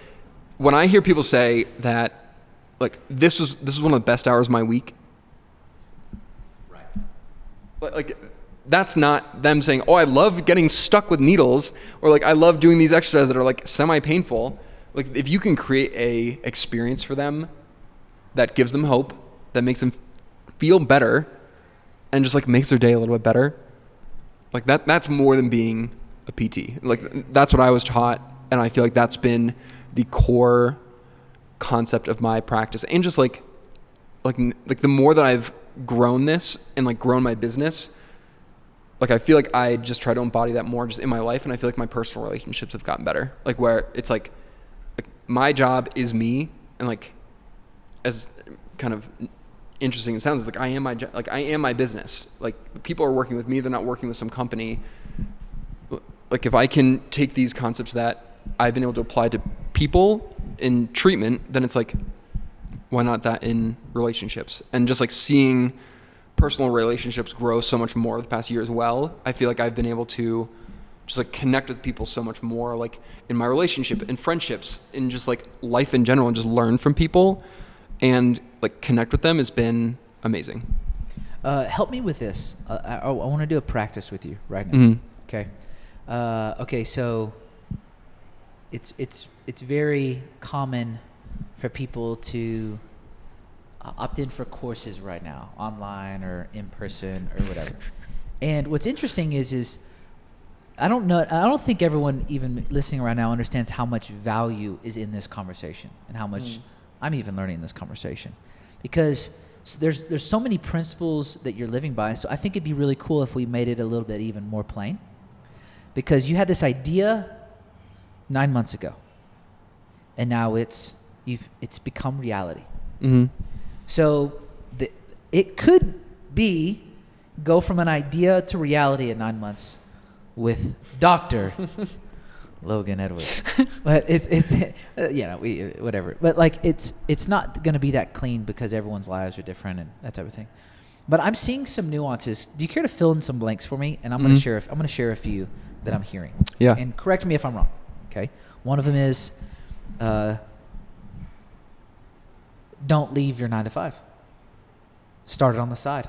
when I hear people say that, like this is one of the best hours of my week. Right. Like that's not them saying, oh, I love getting stuck with needles, or like I love doing these exercises that are like semi-painful. Like if you can create a experience for them that gives them hope, that makes them feel better, and just like makes their day a little bit better, like that's more than being a PT. Like that's what I was taught, and I feel like that's been the core concept of my practice. And just like the more that I've grown this and like grown my business, like I feel like I just try to embody that more just in my life, and I feel like my personal relationships have gotten better. Like where it's like my job is me, and like as kind of interesting it sounds, like I am my business. Like people are working with me, they're not working with some company. Like if I can take these concepts that I've been able to apply to people in treatment, then it's like, why not that in relationships? And just like seeing personal relationships grow so much more the past year as well, I feel like I've been able to just like connect with people so much more, like in my relationship, in friendships, in just like life in general, and just learn from people and like connect with them has been amazing. Help me with this. I want to do a practice with you right now. Mm-hmm. Okay. Okay. So it's very common for people to opt in for courses right now, online or in person or whatever. And what's interesting is I don't think everyone even listening right now understands how much value is in this conversation and how much I'm even learning in this conversation, because there's so many principles that you're living by. So I think it'd be really cool if we made it a little bit even more plain. because you had this idea 9 months ago, and now it's become reality. Mm-hmm. So it could be go from an idea to reality in 9 months with Dr. Logan Edwards. But it's whatever. But like it's not going to be that clean because everyone's lives are different and that type of thing. But I'm seeing some nuances. Do you care to fill in some blanks for me? And I'm going to share a few that I'm hearing. Yeah. And correct me if I'm wrong. Okay. One of them is don't leave your 9 to 5. Start it on the side.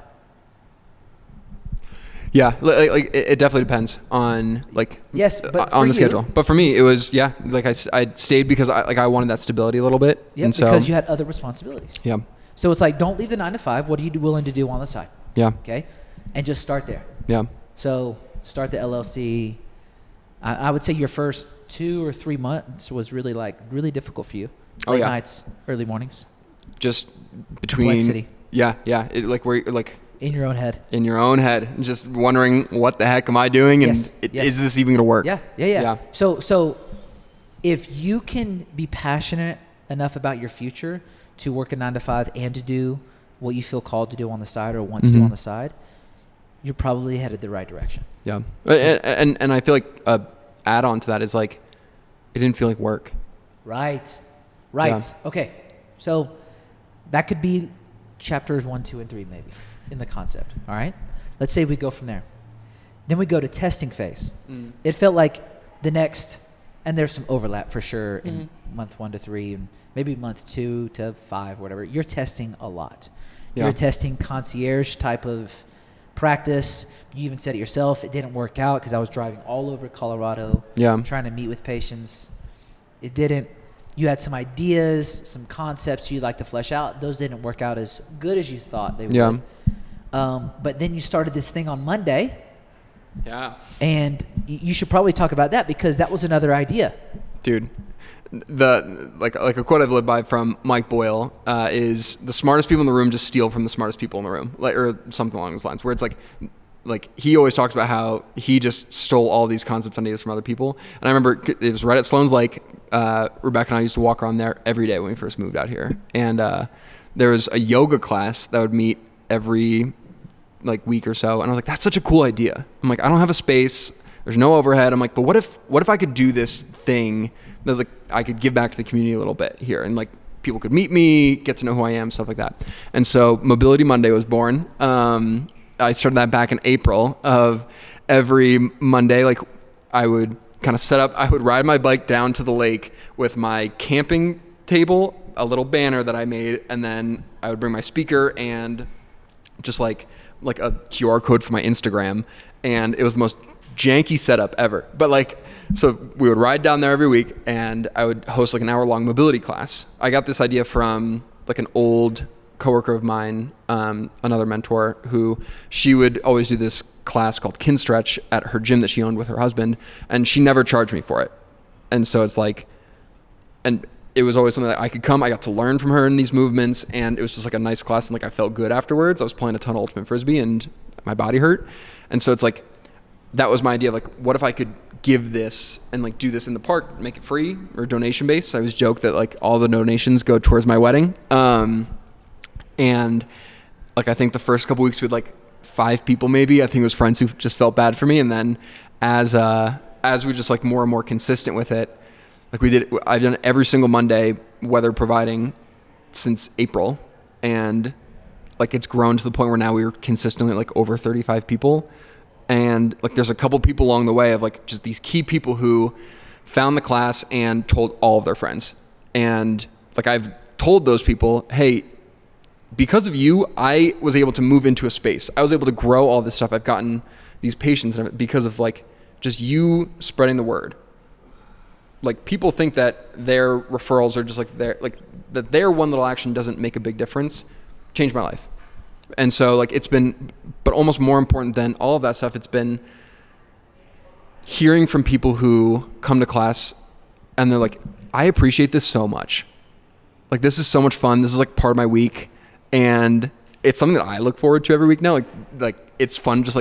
Yeah, like it definitely depends on yes, but on the schedule. But for me, it was like I stayed because I wanted that stability a little bit. Yeah, and so, because you had other responsibilities. Yeah. So it's like don't leave the 9 to 5. What are you willing to do on the side? Yeah. Okay, and just start there. Yeah. So start the LLC. I would say your first 2 or 3 months was really difficult for you. Late nights, early mornings. Just between complexity. Yeah. Where in your own head. In your own head, just wondering what the heck am I doing, and is this even going to work? Yeah. So if you can be passionate enough about your future to work a 9 to 5 and to do what you feel called to do on the side or want to do on the side, you're probably headed the right direction. Yeah, and I feel like a add on to that is like it didn't feel like work. Right. Yeah. Okay, so that could be chapters 1, 2, and 3 maybe in the concept. All right, let's say we go from there. Then we go to testing phase. It felt like the next, and there's some overlap for sure in month 1 to 3 and maybe month 2 to 5, whatever. You're testing a lot. Yeah. You're testing concierge type of practice. You even said it yourself. It didn't work out because I was driving all over Colorado trying to meet with patients. It didn't. You had some ideas, some concepts you'd like to flesh out. Those didn't work out as good as you thought they would. But then you started this thing on Monday. Yeah. And you should probably talk about that because that was another idea. Dude, like a quote I've lived by from Mike Boyle is the smartest people in the room just steal from the smartest people in the room, or something along those lines, where it's like he always talks about how he just stole all these concepts and ideas from other people. And I remember it was right at Sloan's Lake. Rebecca and I used to walk around there every day when we first moved out here. And there was a yoga class that would meet every week or so. And I was like, that's such a cool idea. I'm like, I don't have a space. There's no overhead. I'm like, but what if I could do this thing that I could give back to the community a little bit here, and people could meet me, get to know who I am, stuff like that. And so Mobility Monday was born. I started that back in April of every Monday. I would kind of set up, I would ride my bike down to the lake with my camping table, a little banner that I made, and then I would bring my speaker and just like a QR code for my Instagram. And it was the most janky setup ever. But so we would ride down there every week, and I would host an hour-long mobility class. I got this idea from an old coworker of mine, another mentor, who she would always do this class called Kin Stretch at her gym that she owned with her husband, and she never charged me for it. And so it's and it was always something that I could come. I got to learn from her in these movements, and it was just a nice class, and I felt good afterwards. I was playing a ton of Ultimate Frisbee, and my body hurt. And so it's that was my idea. What if I could give this and do this in the park, make it free or donation based? I always joke that all the donations go towards my wedding. And I think the first couple weeks we had 5 people maybe. I think it was friends who just felt bad for me. And then as we just more and more consistent with it, I've done it every single Monday, weather providing, since April. And it's grown to the point where now we're consistently over 35 people. And there's a couple people along the way of just these key people who found the class and told all of their friends. And I've told those people, hey, because of you, I was able to move into a space. I was able to grow all this stuff. I've gotten these patients because of just you spreading the word. People think that their referrals are just that their one little action doesn't make a big difference. Changed my life. And so it's been, but almost more important than all of that stuff, it's been hearing from people who come to class and they're I appreciate this so much. This is so much fun. This is part of my week. And it's something that I look forward to every week now. It's fun. Just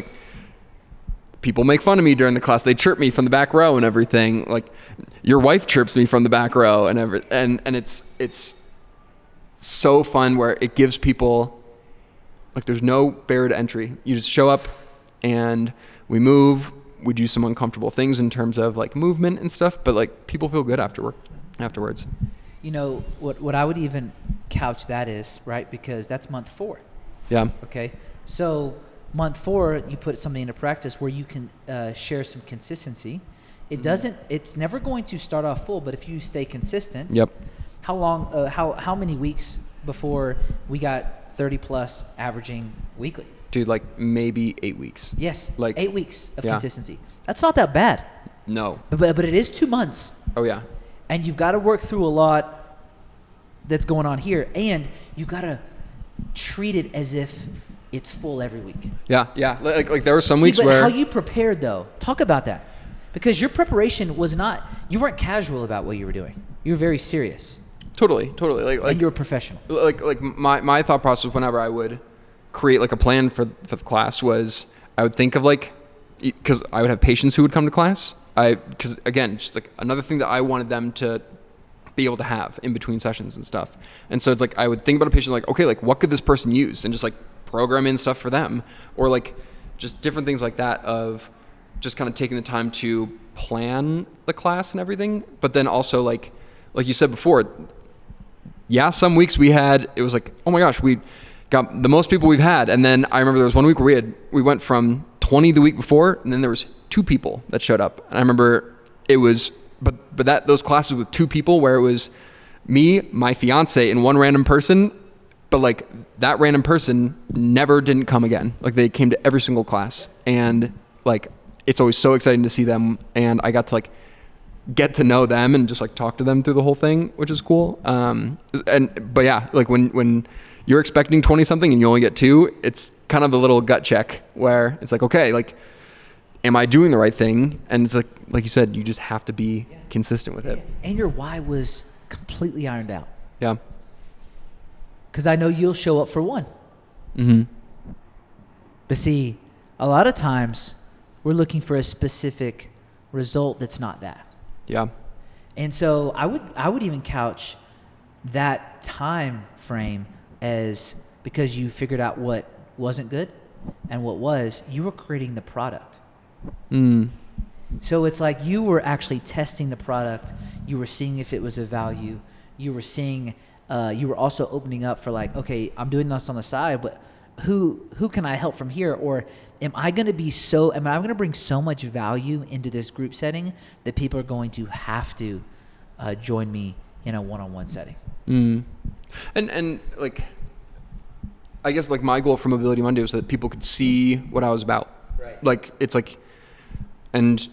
people make fun of me during the class. They chirp me from the back row and everything. Like your wife chirps me from the back row and it's so fun where it gives people, like, there's no barrier to entry. You just show up and we move, we do some uncomfortable things in terms of like movement and stuff, but like people feel good afterwards. You know, what I would even couch that is, right? Because that's month 4. Yeah. Okay. So month 4, you put something into practice where you can share some consistency. It's never going to start off full, but if you stay consistent, yep. How many weeks before we got 30 plus averaging weekly? Dude, like maybe 8 weeks. Yes. Like 8 weeks of consistency. That's not that bad. No. But it is 2 months. Oh yeah. And you've got to work through a lot that's going on here, and you got to treat it as if it's full every week. Yeah. Like there were some weeks where how you prepared though. Talk about that, because your preparation was not. You weren't casual about what you were doing. You were very serious. Totally. Like and you were professional. Like my thought process whenever I would create like a plan for the class was I would think of like, because I would have patients who would come to class. Because again, just like another thing that I wanted them to be able to have in between sessions and stuff. And so it's like I would think about a patient like, okay, like what could this person use, and just like program in stuff for them, or like just different things like that of just kind of taking the time to plan the class and everything. But then also like you said before, yeah, some weeks it was like, oh my gosh, we got the most people we've had. And then I remember there was one week where we went from 20 the week before, and then there was 2 people that showed up. And I remember it was, but those classes with 2 people where it was me, my fiance, and one random person, but like that random person never didn't come again. Like they came to every single class, and like it's always so exciting to see them, and I got to like get to know them and just like talk to them through the whole thing, which is cool. But yeah, like when you're expecting 20 something and you only get 2, it's kind of the little gut check where it's like, okay, like, am I doing the right thing? And it's like you said, you just have to be consistent with it. And your why was completely ironed out. Yeah. Because I know you'll show up for one. Mm-hmm. But see, a lot of times we're looking for a specific result that's not that. Yeah. And so I would even couch that time frame as, because you figured out what wasn't good and what was, you were creating the product. Mm. So it's like you were actually testing the product. You were seeing if it was of value. You were seeing, you were also opening up for like, okay, I'm doing this on the side, but who can I help from here? Or am I going to bring so much value into this group setting that people are going to have to join me in a one-on-one setting? Mm. And like, I guess like my goal for Mobility Monday was that people could see what I was about. Right. Like, it's like, and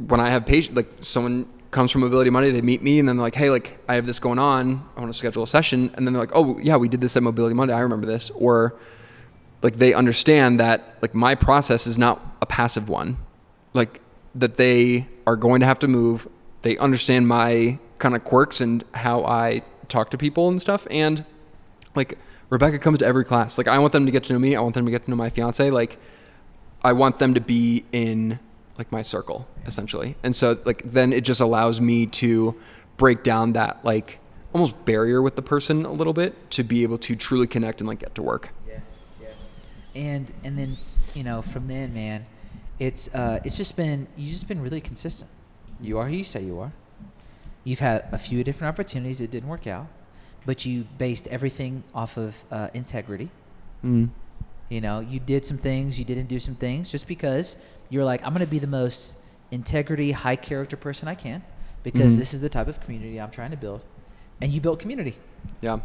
when I have patients, like someone comes from Mobility Monday, they meet me and then they're like, hey, like I have this going on, I want to schedule a session. And then they're like, oh yeah, we did this at Mobility Monday, I remember this. Or like they understand that like my process is not a passive one, like that they are going to have to move. They understand my kind of quirks and how I talk to people and stuff. And like Rebecca comes to every class. Like I want them to get to know me. I want them to get to know my fiance. Like I want them to be in like my circle essentially. And so like, then it just allows me to break down that like almost barrier with the person a little bit to be able to truly connect and like get to work. Yeah. And then, you know, from then, man, you've just been really consistent. You are who you say you are. You've had a few different opportunities that didn't work out, but you based everything off of integrity. Mm. You know, you did some things, you didn't do some things just because you're like, I'm going to be the most integrity, high character person I can because this is the type of community I'm trying to build. And you built community. Yeah.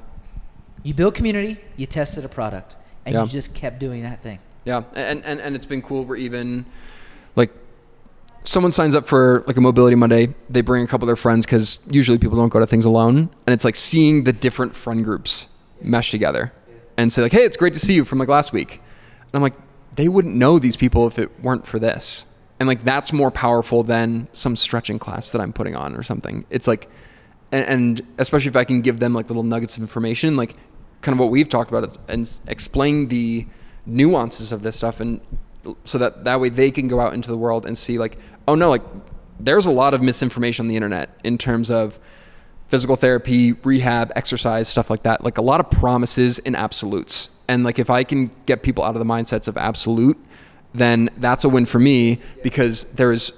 You built community, you tested a product, and you just kept doing that thing. Yeah. And it's been cool. We're even like, someone signs up for like a Mobility Monday, they bring a couple of their friends because usually people don't go to things alone. And it's like seeing the different friend groups mesh together and say like, hey, it's great to see you from like last week. And I'm like, they wouldn't know these people if it weren't for this. And like, that's more powerful than some stretching class that I'm putting on or something. It's like, and especially if I can give them like little nuggets of information, like kind of what we've talked about and explain the nuances of this stuff and so that way they can go out into the world and see like, oh no, like there's a lot of misinformation on the internet in terms of physical therapy, rehab, exercise, stuff like that. Like a lot of promises and absolutes. And like if I can get people out of the mindsets of absolute, then that's a win for me, because there is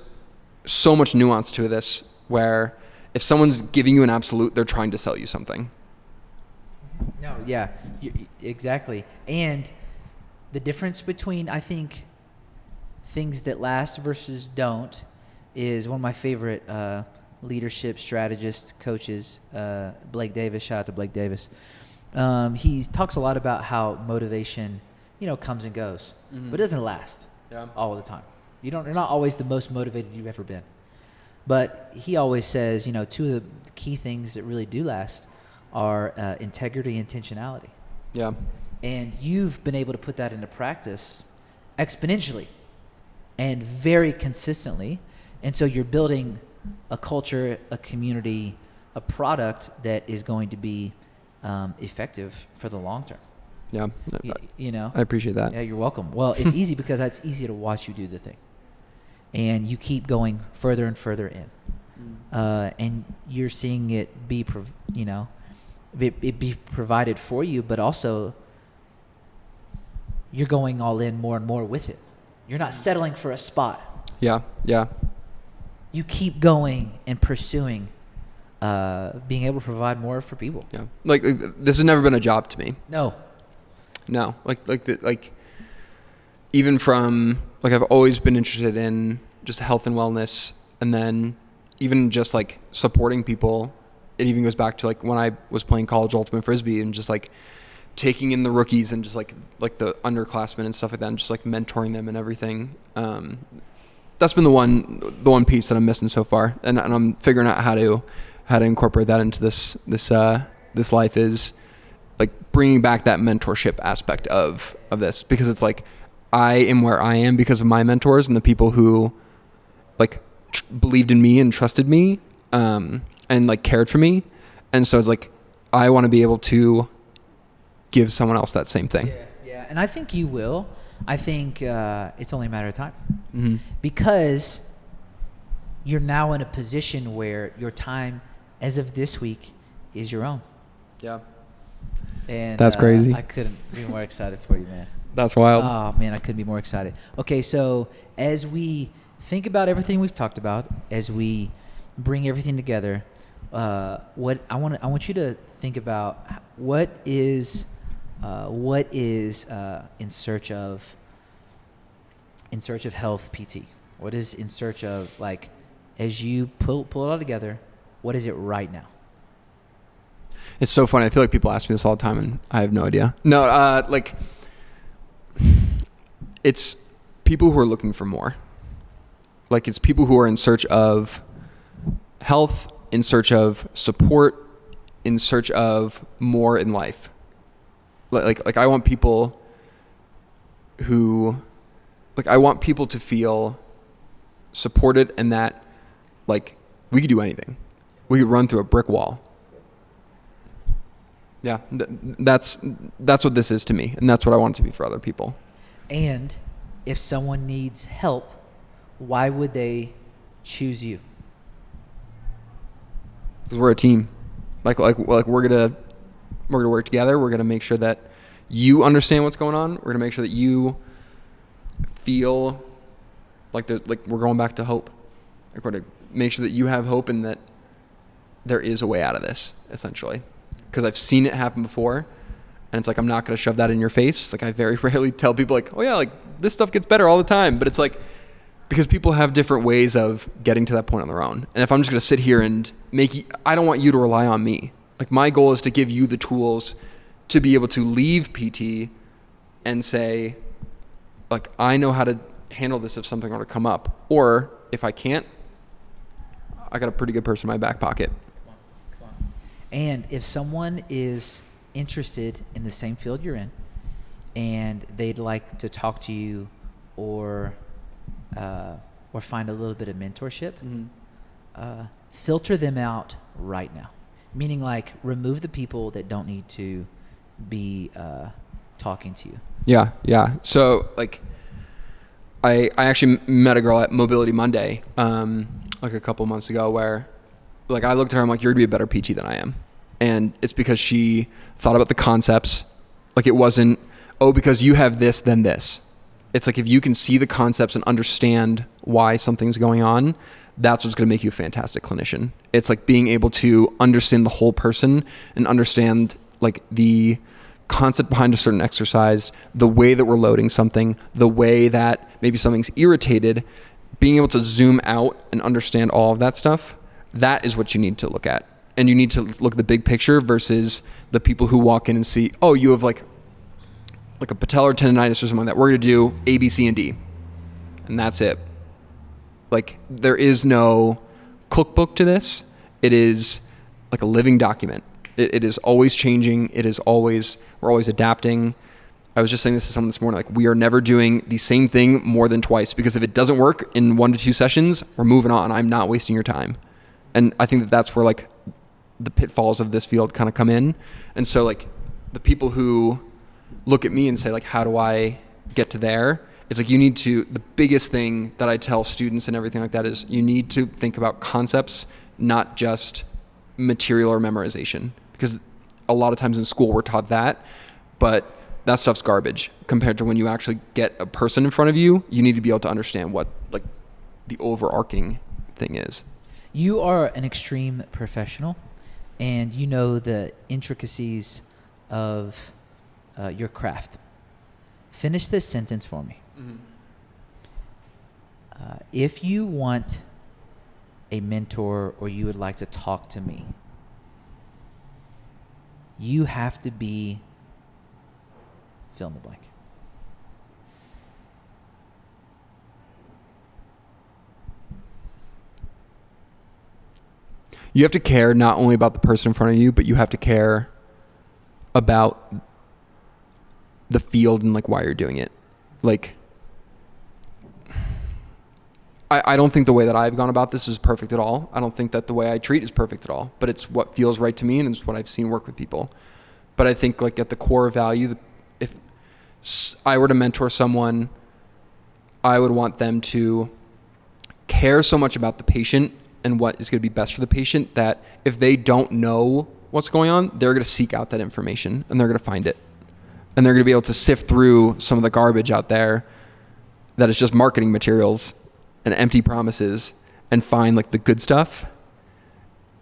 so much nuance to this where if someone's giving you an absolute, they're trying to sell you something. No, yeah, exactly. And the difference between, I think, things that last versus don't is one of my favorite leadership strategist coaches, Blake Davis. Shout out to Blake Davis. He talks a lot about how motivation, comes and goes, but it doesn't last all the time. You're not always the most motivated you've ever been. But he always says, two of the key things that really do last are integrity and intentionality. Yeah. And you've been able to put that into practice exponentially and very consistently. And so you're building a culture, a community, a product that is going to be effective for the long term. Yeah. I appreciate that. Yeah, you're welcome. Well, it's easy because it's easy to watch you do the thing. And you keep going further and further in. And you're seeing it be, it be provided for you, but also you're going all in more and more with it. You're not settling for a spot. Yeah. You keep going and pursuing being able to provide more for people. Yeah. Like this has never been a job to me. No. Like even from like I've always been interested in just health and wellness, and then even just like supporting people. It even goes back to like when I was playing college ultimate frisbee and just like taking in the rookies and just like the underclassmen and stuff like that, and just like mentoring them and everything. That's been the one piece that I'm missing so far, and I'm figuring out how to incorporate that into this life, is like bringing back that mentorship aspect of this, because it's like I am where I am because of my mentors and the people who like believed in me and trusted me, and like cared for me. And so it's like, I want to be able to give someone else that same thing. Yeah. And I think you will. I think it's only a matter of time. Mm-hmm. Because you're now in a position where your time as of this week is your own. Yeah. And that's crazy. I couldn't be more excited for you, man. That's wild. Oh man, I couldn't be more excited. Okay, so as we think about everything we've talked about, as we bring everything together, what I want you to think about what is in search of health PT? What is in search of, like, as you pull it all together, what is it right now? It's so funny. I feel like people ask me this all the time and I have no idea. No, like it's people who are looking for more. Like it's people who are in search of health, in search of support, in search of more in life. Like I want people who, like I want people to feel supported, and that like we could do anything. We could run through a brick wall. Yeah, that's what this is to me, and that's what I want it to be for other people. And if someone needs help, why would they choose you? Because we're a team. Like we're gonna work together. We're gonna make sure that you understand what's going on. We're gonna make sure that you feel like we're going back to hope. Like we're gonna make sure that you have hope and that there is a way out of this, essentially. Because I've seen it happen before, and it's like I'm not gonna shove that in your face. Like I very rarely tell people like, oh yeah, like this stuff gets better all the time. But it's like, because people have different ways of getting to that point on their own. And if I'm just gonna sit here and I don't want you to rely on me. Like my goal is to give you the tools to be able to leave PT and say, like, I know how to handle this if something were to come up. Or if I can't, I got a pretty good person in my back pocket. Come on. And if someone is interested in the same field you're in and they'd like to talk to you or find a little bit of mentorship, filter them out right now. Meaning, like, remove the people that don't need to be talking to you. Yeah. So, like, I actually met a girl at Mobility Monday, like a couple months ago, where like I looked at her, I'm like, you're gonna be a better PT than I am. And it's because she thought about the concepts. Like it wasn't, oh, because you have this, then this. It's like, if you can see the concepts and understand why something's going on, that's what's going to make you a fantastic clinician. It's like being able to understand the whole person and understand like the concept behind a certain exercise, the way that we're loading something, the way that maybe something's irritated, being able to zoom out and understand all of that stuff. That is what you need to look at. And you need to look at the big picture versus the people who walk in and see, oh, you have like a patellar tendonitis or something like that. We're going to do A, B, C, and D. And that's it. Like there is no cookbook to this. It is like a living document. It is always changing. We're always adapting. I was just saying this to someone this morning, like we are never doing the same thing more than twice, because if it doesn't work in 1 to 2 sessions, we're moving on. I'm not wasting your time. And I think that that's where like the pitfalls of this field kind of come in. And so like the people who look at me and say like, how do I get to there? It's like, the biggest thing that I tell students and everything like that is you need to think about concepts, not just material or memorization, because a lot of times in school we're taught that, but that stuff's garbage compared to when you actually get a person in front of you. You need to be able to understand what like the overarching thing is. You are an extreme professional, and you know the intricacies of your craft. Finish this sentence for me. Mm-hmm. If you want a mentor or you would like to talk to me, you have to be fill in the blank. You have to care not only about the person in front of you, but you have to care about the field and like why you're doing it. Like, I don't think the way that I've gone about this is perfect at all. I don't think that the way I treat is perfect at all, but it's what feels right to me and it's what I've seen work with people. But I think like at the core value, if I were to mentor someone, I would want them to care so much about the patient and what is going to be best for the patient that if they don't know what's going on, they're going to seek out that information and they're going to find it. And they're going to be able to sift through some of the garbage out there that is just marketing materials and empty promises and find like the good stuff.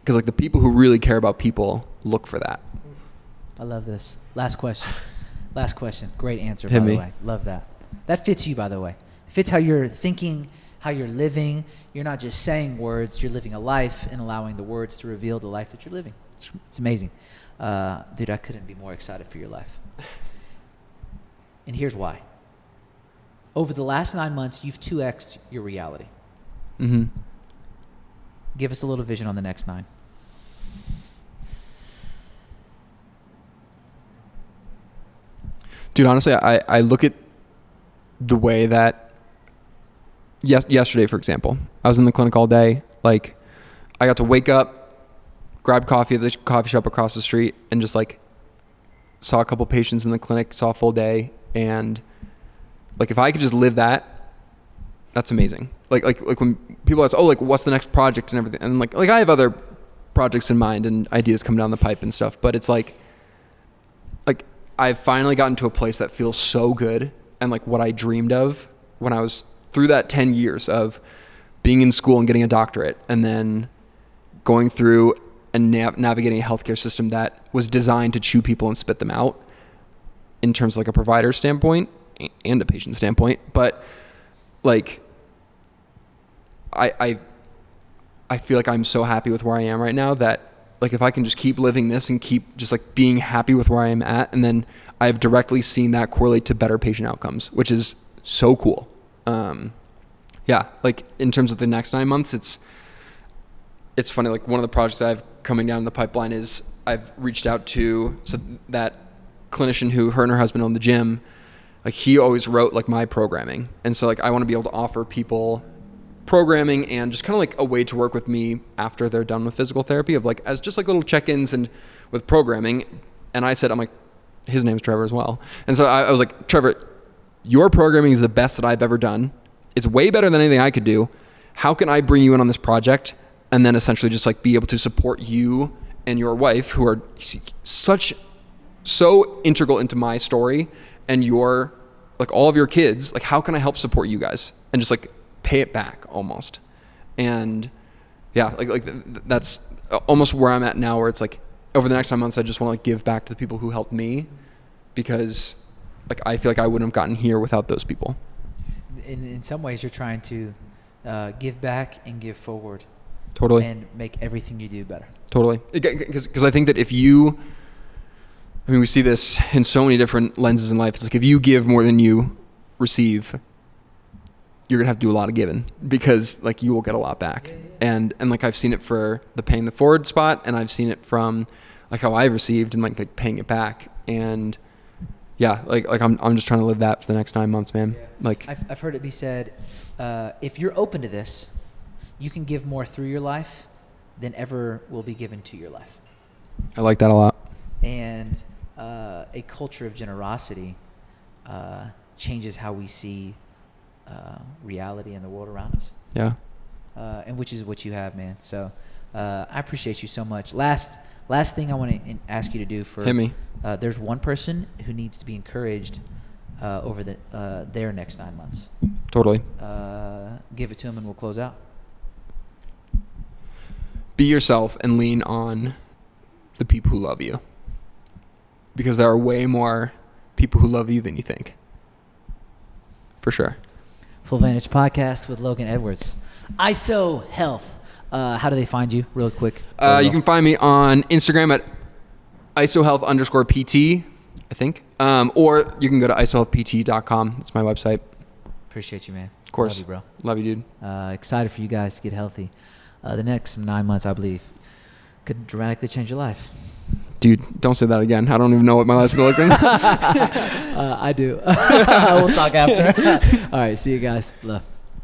Because like the people who really care about people look for that. I love this. Last question. Great answer, Hit by me. the way. Love that. That fits you, by the way. It fits how you're thinking, how you're living. You're not just saying words. You're living a life and allowing the words to reveal the life that you're living. It's amazing. Dude, I couldn't be more excited for your life. And here's why. Over the last 9 months, you've 2x'd your reality. Mm-hmm. Give us a little vision on the next 9. Dude, honestly, I look at the way that yesterday, for example, I was in the clinic all day. Like, I got to wake up, grab coffee at the coffee shop across the street, and just like saw a couple patients in the clinic, saw a full day. And like, if I could just live that, that's amazing. Like when people ask, oh, like what's the next project and everything. And like I have other projects in mind and ideas come down the pipe and stuff, but it's like I've finally gotten to a place that feels so good. And like what I dreamed of when I was through that 10 years of being in school and getting a doctorate and then going through and navigating a healthcare system that was designed to chew people and spit them out in terms of like a provider standpoint and a patient standpoint. But like, I feel like I'm so happy with where I am right now that like if I can just keep living this and keep just like being happy with where I am at, and then I've directly seen that correlate to better patient outcomes, which is so cool. Yeah, like in terms of the next 9 months, it's funny. Like one of the projects I have coming down the pipeline is I've reached out to that clinician who her and her husband own the gym. Like he always wrote like my programming, and so like I want to be able to offer people programming and just kind of like a way to work with me after they're done with physical therapy, of like as just like little check-ins and with programming. And I said, I'm like, his name's Trevor as well. And so I was like, Trevor, your programming is the best that I've ever done. it's way better than anything I could do. How can I bring you in on this project and then essentially just like be able to support you and your wife, who are so integral into my story, and your, like, all of your kids, like, how can I help support you guys and just like pay it back almost? And yeah, like that's almost where I'm at now, where it's like over the next 9 months, I just want to like give back to the people who helped me, because like I feel like I wouldn't have gotten here without those people. In some ways, you're trying to give back and give forward. Totally. And make everything you do better. Totally. Because I think that if you, I mean, we see this in so many different lenses in life. It's like if you give more than you receive, you're gonna have to do a lot of giving, because like you will get a lot back. Yeah. And like I've seen it for the paying the forward spot, and I've seen it from like how I've received and like paying it back. And yeah, like I'm just trying to live that for the next 9 months, man. Yeah. Like I've heard it be said, if you're open to this, you can give more through your life than ever will be given to your life. I like that a lot. And a culture of generosity changes how we see reality in the world around us. Yeah. And which is what you have, man. So I appreciate you so much. Last thing I want to ask you to do for... Hit me. There's one person who needs to be encouraged over their next 9 months. Totally. Give it to him and we'll close out. Be yourself and lean on the people who love you, because there are way more people who love you than you think. For sure. Full Vantage Podcast with Logan Edwards. ISOHealth. How do they find you, real quick? You can find me on Instagram at ISOHealth_PT, I think. Or you can go to ISOHealthPT.com. That's my website. Appreciate you, man. Of course. Love you, bro. Love you, dude. Excited for you guys to get healthy. The next 9 months, I believe, could dramatically change your life. Dude, don't say that again. I don't even know what my life's going to look like. I do. We'll talk after. All right. See you guys. Love.